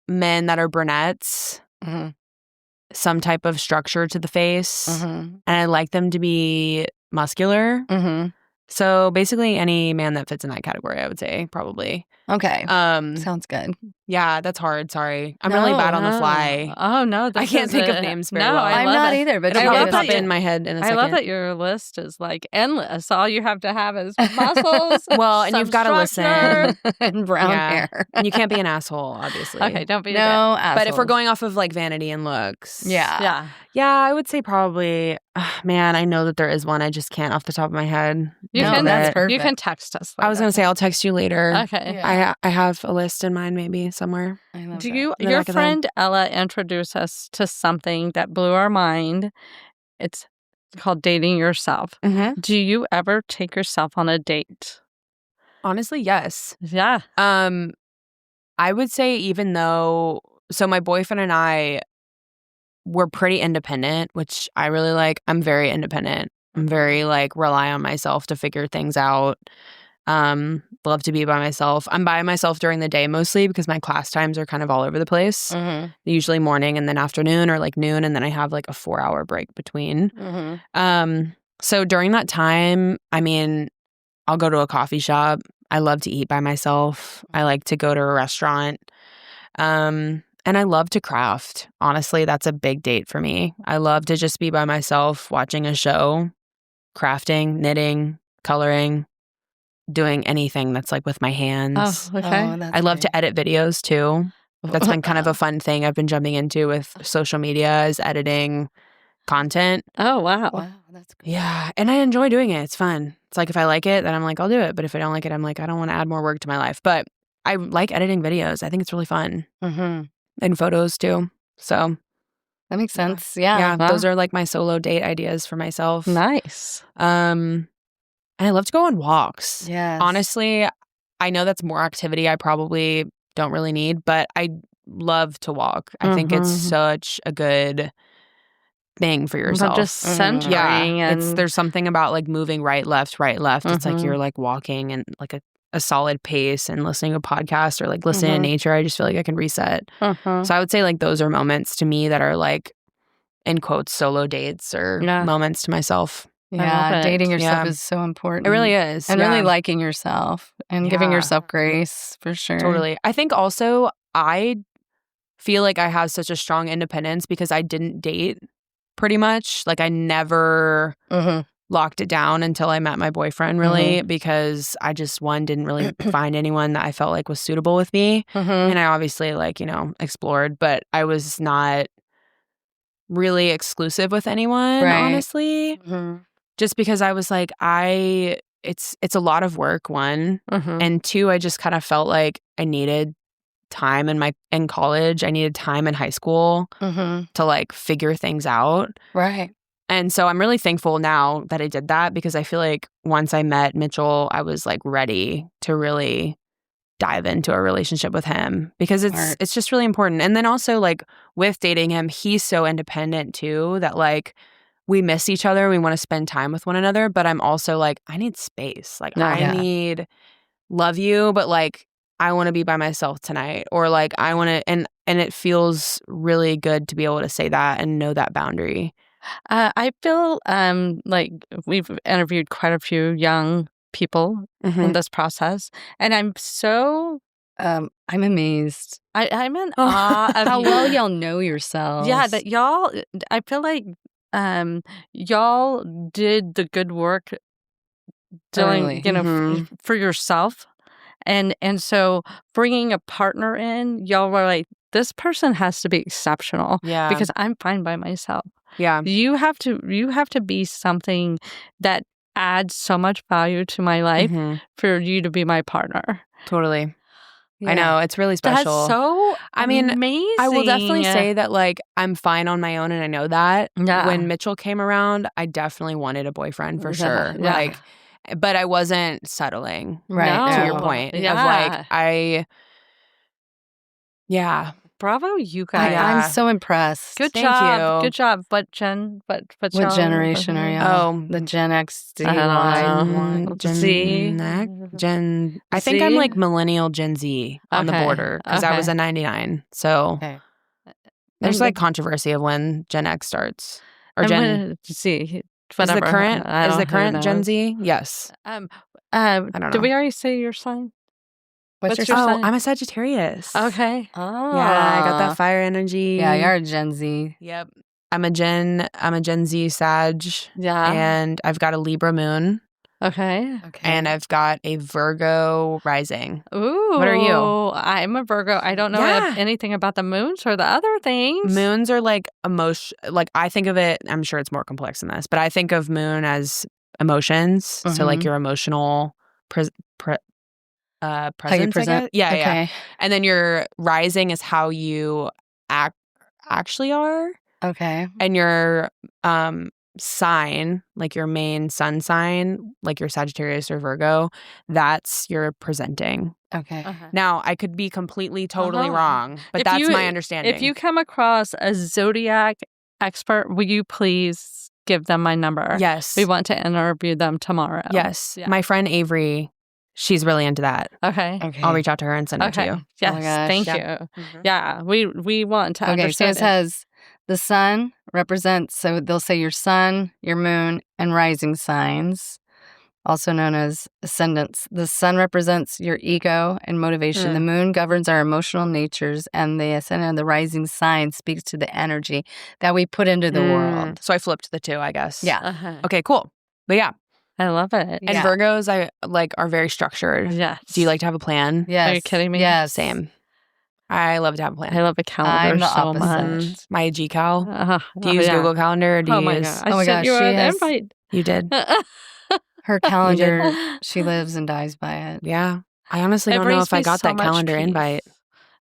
men that are brunettes. Mm-hmm. Some type of structure to the face. Mm-hmm. And I like them to be muscular. Mm-hmm. So basically any man that fits in that category, I would say, probably. Okay. Um, Sounds good. yeah, that's hard. Sorry. I'm really bad on the fly. Oh, no. I can't think of names very well. I'm love not it. either, but It'll I probably love pop that in my head in a I second. love that your list is like endless. All you have to have is muscles. Well, and some you've got to structure. listen. and brown Yeah. hair. And you can't be an asshole, obviously. Okay, don't be a No, But if we're assholes. going off of like vanity and looks. dick. Yeah. Yeah, I would say probably, man, I know that there is one. I just can't off the top of my head. You No, can that's perfect. You can text us. I was going to say, I'll text you later. Okay. Yeah. I have a list in mind maybe somewhere. I love Do that. you? In the Your back of the head. friend Ella introduced us to something that blew our mind. It's called dating yourself. Mm-hmm. Do you ever take yourself on a date? Honestly, yes. Yeah. I would say even though, so my boyfriend and I were pretty independent, which I really like. I'm very independent. I'm very like rely on myself to figure things out. Love to be by myself. I'm by myself during the day mostly because my class times are kind of all over the place. Mm-hmm. Usually morning and then afternoon or like noon, and then I have like a 4-hour break between. Mm-hmm. So during that time, I mean, I'll go to a coffee shop. I love to eat by myself. I like to go to a restaurant. And I love to craft. Honestly, that's a big date for me. I love to just be by myself watching a show, crafting, knitting, coloring, doing anything that's like with my hands. Oh, okay. I love to edit videos too. That's been kind of a fun thing I've been jumping into with social media is editing content. Oh, wow. Wow, that's good. Yeah. And I enjoy doing it. It's fun. It's like if I like it, then I'm like, I'll do it. But if I don't like it, I'm like, I don't want to add more work to my life. But I like editing videos. I think it's really fun. Mm-hmm. And photos too. So That makes sense. Yeah. yeah, Wow. those are like my solo date ideas for myself. Nice. And I love to go on walks. Yes. Honestly, I know that's more activity I probably don't really need, but I love to walk. I think it's Mhm. such a good thing for But yourself. just Mhm. centering yeah, and there's something about like moving right, left. It's like Mhm. you're like walking and like a solid pace and listening to a podcast or like listening to Mhm. nature. I just feel like I can reset. Mhm. So I would say like those are moments to me that are like in quotes solo dates or Yeah. moments to myself. Yeah. love it. Dating yourself Yeah. is so important. It really is. And yeah. really liking yourself and giving Yeah. yourself grace for sure. Totally. I think also I feel like I have such a strong independence because I didn't date pretty much. Like I never Mm-hmm. locked it down until I met my boyfriend, really, because I just, one, didn't really find anyone that I felt like was suitable with me. And I obviously, like, explored, but I was not really exclusive with anyone, honestly. Just because I was like, it's a lot of work, one. And two, I just kind of felt like I needed time in college. I needed time in high school to like figure things out. Right. And so I'm really thankful now that I did that, because I feel like once I met Mitchell, I was like ready to really dive into a relationship with him, because it's just really important. And then also, like, with dating him, he's so independent too, that like we miss each other. We want to spend time with one another, but I'm also like, I need space. Like, I love you, but like, I want to be by myself tonight, or like I want to, and it feels really good to be able to say that and know that boundary. I feel like we've interviewed quite a few young people in this process, and I'm so I'm amazed. I'm in awe of how you. well y'all know yourselves. Yeah, that y'all. I feel like y'all did the good work doing, for yourself. And so bringing a partner in, y'all were like, this person has to be exceptional, because I'm fine by myself. Yeah. You have to be something that adds so much value to my life for you to be my partner. Totally. Yeah. I know, it's really special. That's so amazing. I will definitely say that, like, I'm fine on my own, and I know that. When Mitchell came around, I definitely wanted a boyfriend for sure. Like, but I wasn't settling. Right. To your point of like, bravo, you guys. I'm so impressed. Good Thank job. you. Good job. What What generation are you? Oh, the Gen X, I don't know. Gen X, I think I'm like millennial Gen Z on the border, because I was a 99. So there's like controversy of when Gen X starts, or Gen Z. Is the current Gen Z? Yes. I don't know. Did we already say your sign? What's your sign? I'm a Sagittarius. Okay. Oh. Yeah, I got that fire energy. Yeah, you're a Gen Z. Yep. I'm a Gen Z Sag. Yeah. And I've got a Libra moon. Okay. And I've got a Virgo rising. Ooh. What are you? I'm a Virgo. I don't know anything about the moons or the other things. Moons are like emotion. Like, I think of it, I'm sure it's more complex than this, but I think of moon as emotions. So like your emotional presence. How you present. Yeah. And then your rising is how you actually are. Okay. And your sign, like your main sun sign, like your Sagittarius or Virgo, that's your presenting. Okay. Now, I could be completely, totally wrong, but that's my understanding. If you come across a zodiac expert, will you please give them my number? Yes. We want to interview them tomorrow. Yes. Yeah. My friend Avery, she's really into that. Okay. I'll reach out to her and send it to you. Yes. Oh my gosh. Thank you. Yeah. We want to understand. So it says the sun represents, so they'll say your sun, your moon, and rising signs, also known as ascendants. The sun represents your ego and motivation. The moon governs our emotional natures, and the ascendant, the rising sign, speaks to the energy that we put into the world. So I flipped the two, I guess. Yeah. Okay, cool. But yeah. I love it. And Virgos, are very structured. Yes. Do you like to have a plan? Yes. Are you kidding me? Yes. Same. I love to have a plan. I love a calendar I'm the so opposite. much. My Gcal. Do you use Google Calendar, or do you use... God. I sent you an invite. You did? Her calendar, she lives and dies by it. Yeah. I honestly don't know if I got that calendar invite. It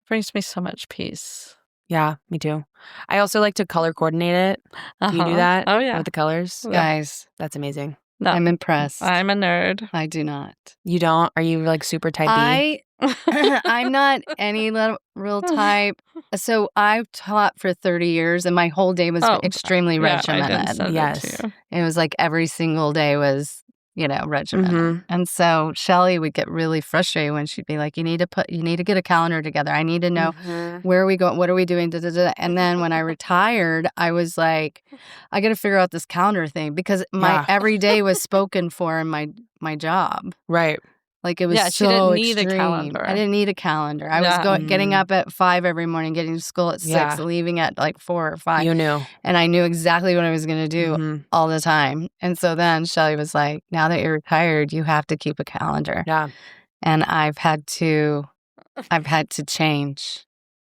brings me so much peace. Yeah, me too. I also like to color coordinate it. Do you do that? Oh, yeah. With the colors? Guys, that's amazing. No, I'm impressed. I'm a nerd. I do not. You don't? Are you like super type B? I'm not any real type. So I've taught for 30 years, and my whole day was extremely regimented. Yes. It was like every single day was, regimented. And so Shelly would get really frustrated when she'd be like, you need to get a calendar together. I need to know where are we going? What are we doing? Da, da, da. And then when I retired, I was like, I got to figure out this calendar thing, because my every day was spoken for in my job. Right. Like it was Yeah, so she didn't need a extreme. calendar. I didn't need a calendar. I was getting up at 5 every morning, getting to school at 6, leaving at like 4 or 5. You knew. And I knew exactly what I was going to do all the time. And so then Shelly was like, now that you're retired, you have to keep a calendar. Yeah. And I've had to change.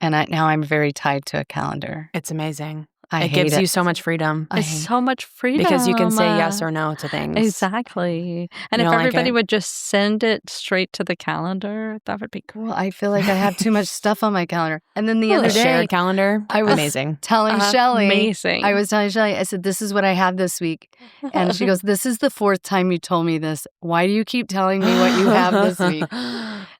And now I'm very tied to a calendar. It's amazing. It gives you so much freedom. It's so much freedom. Because you can say yes or no to things. Exactly. And if everybody would just send it straight to the calendar, that would be cool. Well, I feel like I have too much stuff on my calendar. And then the other day, shared calendar. I was amazing. telling Shelly. Amazing. I was telling Shelly, I said, this is what I have this week. And she goes, this is the 4th time you told me this. Why do you keep telling me what you have this week?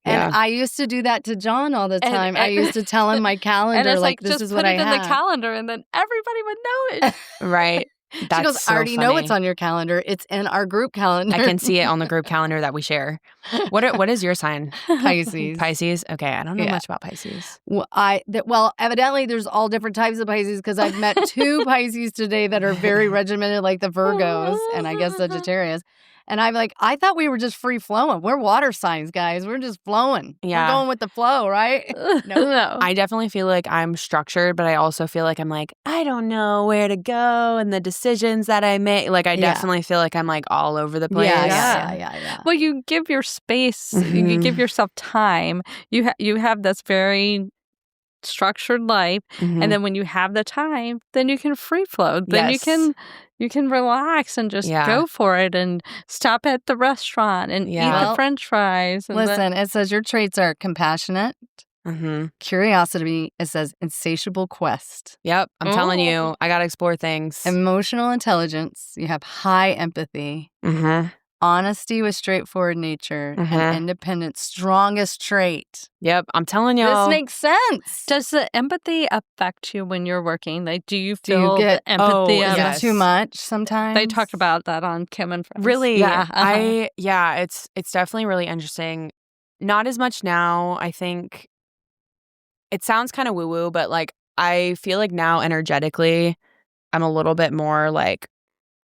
And I used to do that to John all the time. I used to tell him my calendar, and it's like this is what I have. just put it in the calendar, and then everybody would know it. Right. That's she goes, so I already funny. know it's on your calendar. It's in our group calendar. I can see it on the group calendar that we share. What is your sign? Pisces. Pisces? Okay, I don't know much about Pisces. Well, evidently there's all different types of Pisces because I've met 2 Pisces today that are very regimented, like the Virgos and I guess Sagittarius. And I'm like, I thought we were just free flowing. We're water signs, guys. We're just flowing. Yeah. We're going with the flow, right? No. I definitely feel like I'm structured, but I also feel like I'm like, I don't know where to go and the decisions that I make. Like, I definitely feel like I'm like all over the place. Yeah. Well, you give your space, you give yourself time. You have this very structured life, and then when you have the time, then you can free flow. Then you can relax and just go for it and stop at the restaurant and eat the French fries. And listen, it says your traits are compassionate, curiosity. It says insatiable quest. Yep, I'm telling you, I gotta explore things. Emotional intelligence. You have high empathy. Honesty with straightforward nature and independence, strongest trait. Yep, I'm telling y'all. This makes sense. Does the empathy affect you when you're working? Like, do you feel the empathy? Is it too much sometimes? They talked about that on Kim and Friends. Really? Yeah. It's definitely really interesting. Not as much now. I think it sounds kind of woo-woo, but like I feel like now energetically, I'm a little bit more like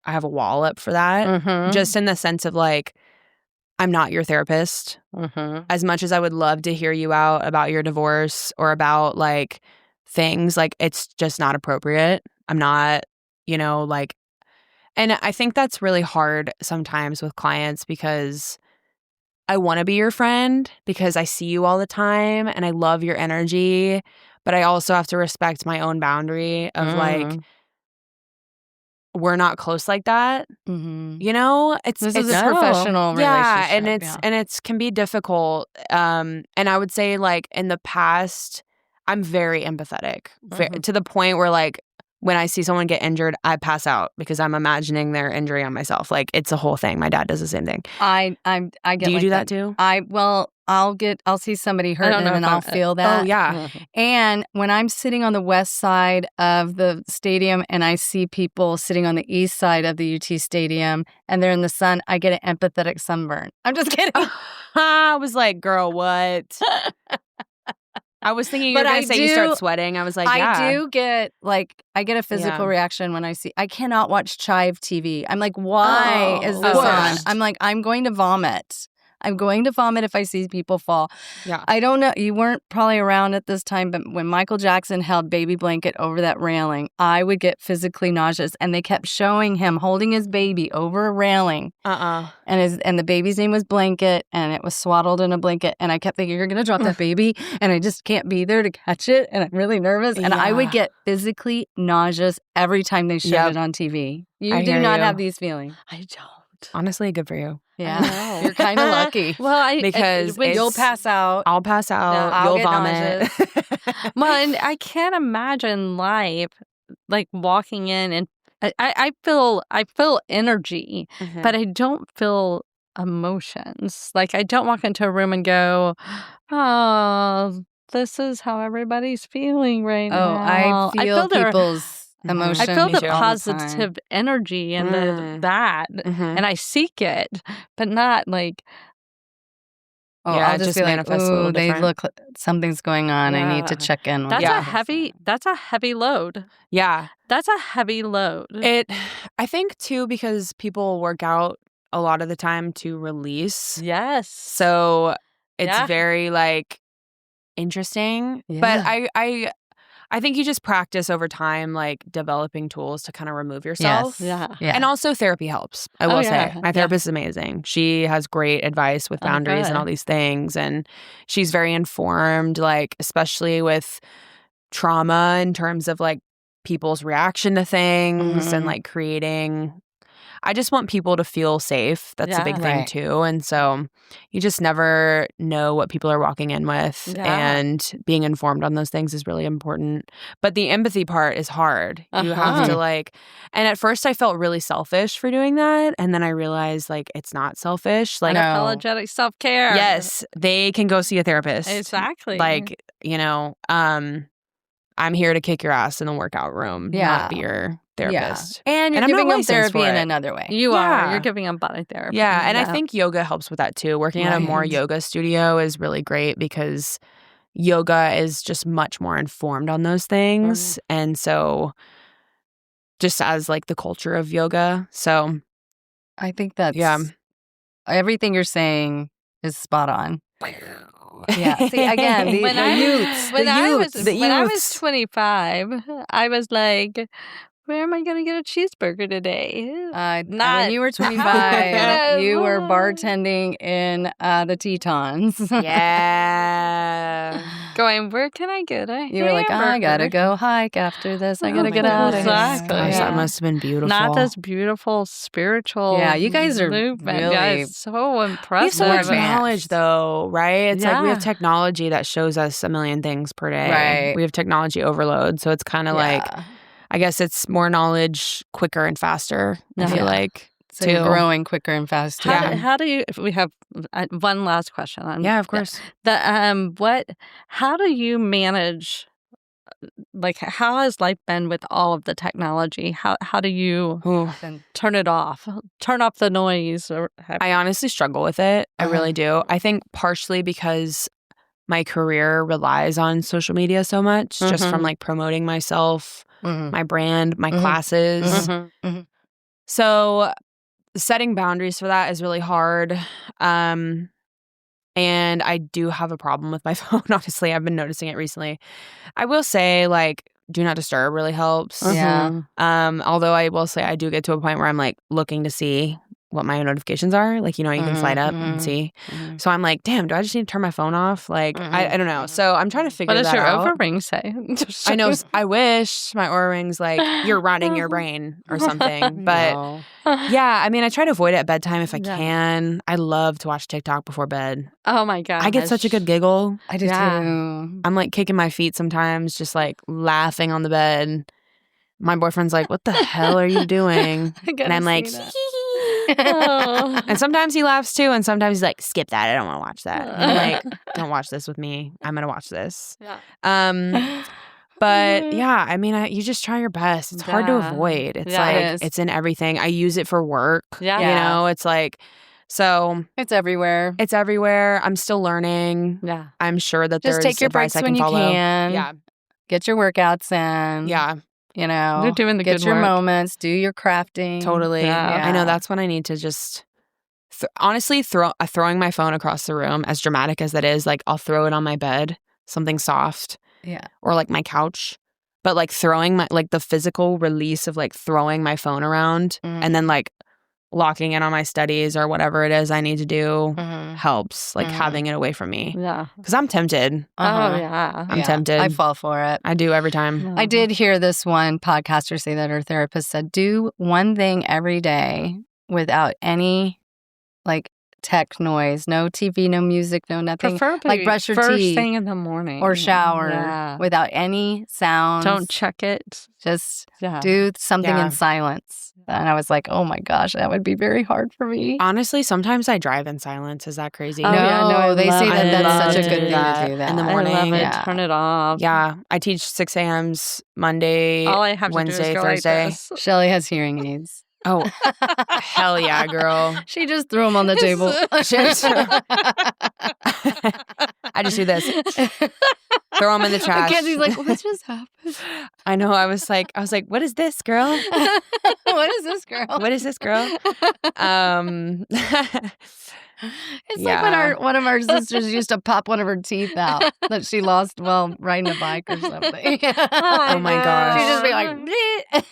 I have a wall up for that. Just in the sense of like, I'm not your therapist. As much as I would love to hear you out about your divorce or about like things, like it's just not appropriate. I'm not, like, and I think that's really hard sometimes with clients because I want to be your friend because I see you all the time and I love your energy, but I also have to respect my own boundary of like, we're not close like that. It's a professional relationship. And it's can be difficult. And I would say like in the past, I'm very empathetic to the point where like when I see someone get injured, I pass out because I'm imagining their injury on myself. Like it's a whole thing. My dad does the same thing. I get. Do you do that too? I'll see somebody hurt and then I'll feel that. Oh yeah. And when I'm sitting on the west side of the stadium and I see people sitting on the east side of the UT stadium and they're in the sun, I get an empathetic sunburn. I'm just kidding. I was like, girl, what? I was thinking you were going to say you start sweating. I was like, yeah. I do get, I get a physical reaction when I cannot watch Chive TV. I'm like, why is this on? I'm like, I'm going to vomit. I'm going to vomit if I see people fall. Yeah. I don't know. You weren't probably around at this time, but when Michael Jackson held Baby Blanket over that railing, I would get physically nauseous. And they kept showing him holding his baby over a railing. And the baby's name was Blanket, and it was swaddled in a blanket. And I kept thinking, you're going to drop that baby, and I just can't be there to catch it. And I'm really nervous. And I would get physically nauseous every time they showed it on TV. You do not have these feelings. I don't. Honestly, good for you. Yeah, you're kind of lucky. Well, because you'll pass out. I'll pass out. You'll get vomit. Well, and I can't imagine life like walking in and I feel energy, but I don't feel emotions. Like I don't walk into a room and go, "Oh, this is how everybody's feeling right now." I feel people's emotion. I feel the positive energy and that, and I seek it, but not like. I'll just be like, "Ooh, they look. Something's going on. I need to check in." That's a heavy. That's a heavy load. Yeah, that's a heavy load. I think too, because people work out a lot of the time to release. Yes. So it's Yeah. very like interesting. Yeah. But I think you just practice over time, like developing tools to kind of remove yourself. Yeah. Yeah. And also therapy helps. I will say. My therapist is amazing. She has great advice with boundaries and all these things. And she's very informed, like especially with trauma in terms of like people's reaction to things and like creating. I just want people to feel safe. That's a big thing Right. too. And so you just never know what people are walking in with. Yeah. And being informed on those things is really important. But the empathy part is hard. You have to like, and at first I felt really selfish for doing that. And then I realized like it's not selfish. Like, Unapologetic self-care. yes, they can go see a therapist. Exactly. Like, you know, I'm here to kick your ass in the workout room, not be your therapist. Yeah. And you're I'm not giving them licensed therapy for in it. another way. You Yeah. are. You're giving them body therapy. Yeah, and I think yoga helps with that too. Working at a more Right. yoga studio is really great because yoga is just much more informed on those things. And so just as like the culture of yoga. So I think that's everything you're saying is spot on. Yeah. See, again, the When I was youths. 25, I was like, where am I going to get a cheeseburger today? When you were 25, you were bartending in the Tetons. yeah. Going, where can I get a You were like, I gotta go hike after this. I gotta get out of here. Exactly. Gosh, Yeah. that must have been beautiful. Not this beautiful spiritual Yeah, you guys are movement. really- Yeah, it's so we have impressive. so much advanced. knowledge though, right? It's like we have Yeah. technology that shows us a million things per day. Right. We have technology overload. So it's kind of like, I guess it's more knowledge quicker and faster, I feel Yeah. like. So you're too. growing quicker and faster. How do you? If we have one last question on Yeah, of course. How do you manage? Like, how has life been with all of the technology? How do you Ooh. turn it off? Turn off the noise? Or I honestly struggle with it. I really do. I think partially because my career relies on social media so much, just from like promoting myself, my brand, my classes. So setting boundaries for that is really hard. And I do have a problem with my phone. Honestly, I've been noticing it recently. I will say, like, do not disturb really helps. Yeah. Although I will say I do get to a point where I'm like looking to see what my notifications are. Like, you know, you can slide up and see. So I'm like, damn, do I just need to turn my phone off? Like, I don't know. So I'm trying to figure What that does your out. Oura-ring say? I know. I wish my Oura Ring's like, you're rotting your brain or something. But No. yeah, I mean, I try to avoid it at bedtime if I can. I love to watch TikTok before bed. Oh my god! I get such a good giggle. I do Yeah. too. I'm like kicking my feet sometimes, just like laughing on the bed. My boyfriend's like, what the hell are you doing? And I'm like, Oh. and sometimes he laughs too. And sometimes he's like, skip that. I don't want to watch that. And I'm like, don't watch this with me. I'm going to watch this. Yeah. But yeah, I mean, you just try your best. It's hard to Yeah. avoid. It's Yeah, it like, is. it's in everything. I use it for work. Yeah. You know, it's like, so It's everywhere. it's everywhere. I'm still learning. Yeah. I'm sure that Just there's take your advice breaks I when you follow. can. Yeah. Get your workouts in. Yeah. You know, You're doing the get good your work. moments, do your crafting. Totally. Yeah. I know that's when I need to just honestly throwing my phone across the room, as dramatic as that is, like I'll throw it on my bed, something soft, Yeah. or like my couch. But like throwing my like the physical release of like throwing my phone around and then like locking in on my studies or whatever it is I need to do helps. Like having it away from me. Yeah. Because I'm tempted. Oh yeah. I'm tempted. I fall for it. I do every time. I did hear this one podcaster say that her therapist said, do one thing every day without any like tech noise, no TV, no music, no nothing. Preferably like brush your first teeth thing in the morning or shower Yeah. without any sounds. Don't check it. Just Yeah. do something Yeah. in silence. And I was like, oh my gosh, that would be very hard for me. Honestly, sometimes I drive in silence. Is that crazy? Oh, yeah, no, I they say love that it. that's such a I good love thing that to do that in the I morning. love it. Yeah. Turn it off. Yeah, I teach 6 a.m.s Monday, All I have Wednesday, to do is go Thursday. like this. Shelly has hearing aids. Oh, hell yeah, girl. She just threw them on the table. I just do this. Throw them in the trash. Mackenzie's like, what just happened? I know. I was like, what is this, girl? What is this girl? What is this girl? It's like when one of our sisters used to pop one of her teeth out that she lost while riding a bike or something. Oh my gosh. She'd just be like, "Bleh."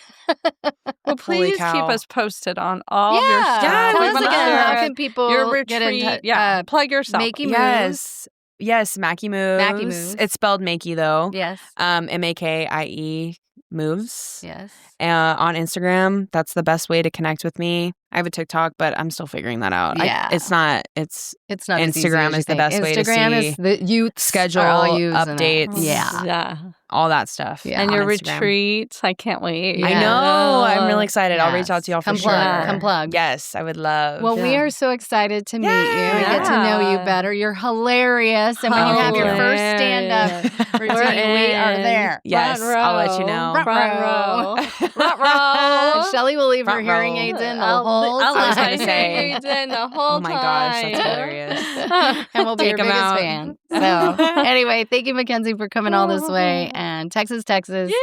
Well, please keep cow. us posted on all of your stuff. Yeah, tell We us wanna again. hear How it. can people Your retreat? get in touch? Yeah, plug yourself. Makey Moves. Yes, Mackie Moves. Mackie Moves. It's spelled Makey though. Yes. MAKIE Moves. Yes. On Instagram, that's the best way to connect with me. I have a TikTok, but I'm still figuring that out. Yeah. It's not It's not as easy Instagram as you is the think. best way to Instagram see is the youth schedule, are all using it. updates. Yeah. Yeah. all that stuff. Yeah. And on your Instagram. retreats. I can't wait. Yeah. I know. I'm really excited. I'll reach out to y'all for Come sure. plug. Come plug. Yes, I would love. Well, we Yeah. are so excited to meet you and get to know you Yeah. better. You're hilarious. And when you have your first stand-up routine, we are there. Yes, Front I'll let you row. know. Front Front row. row. Front row. Shelly will leave her Front hearing row. aids in the I'll whole leave I was time. gonna my say. hearing aids in the whole Oh my gosh, that's time. hilarious. And we'll be Take your 'em biggest out. fan. So anyway, thank you, Makenzie, for coming all this way. And Texas. Yay!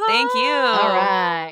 Thank you. All right.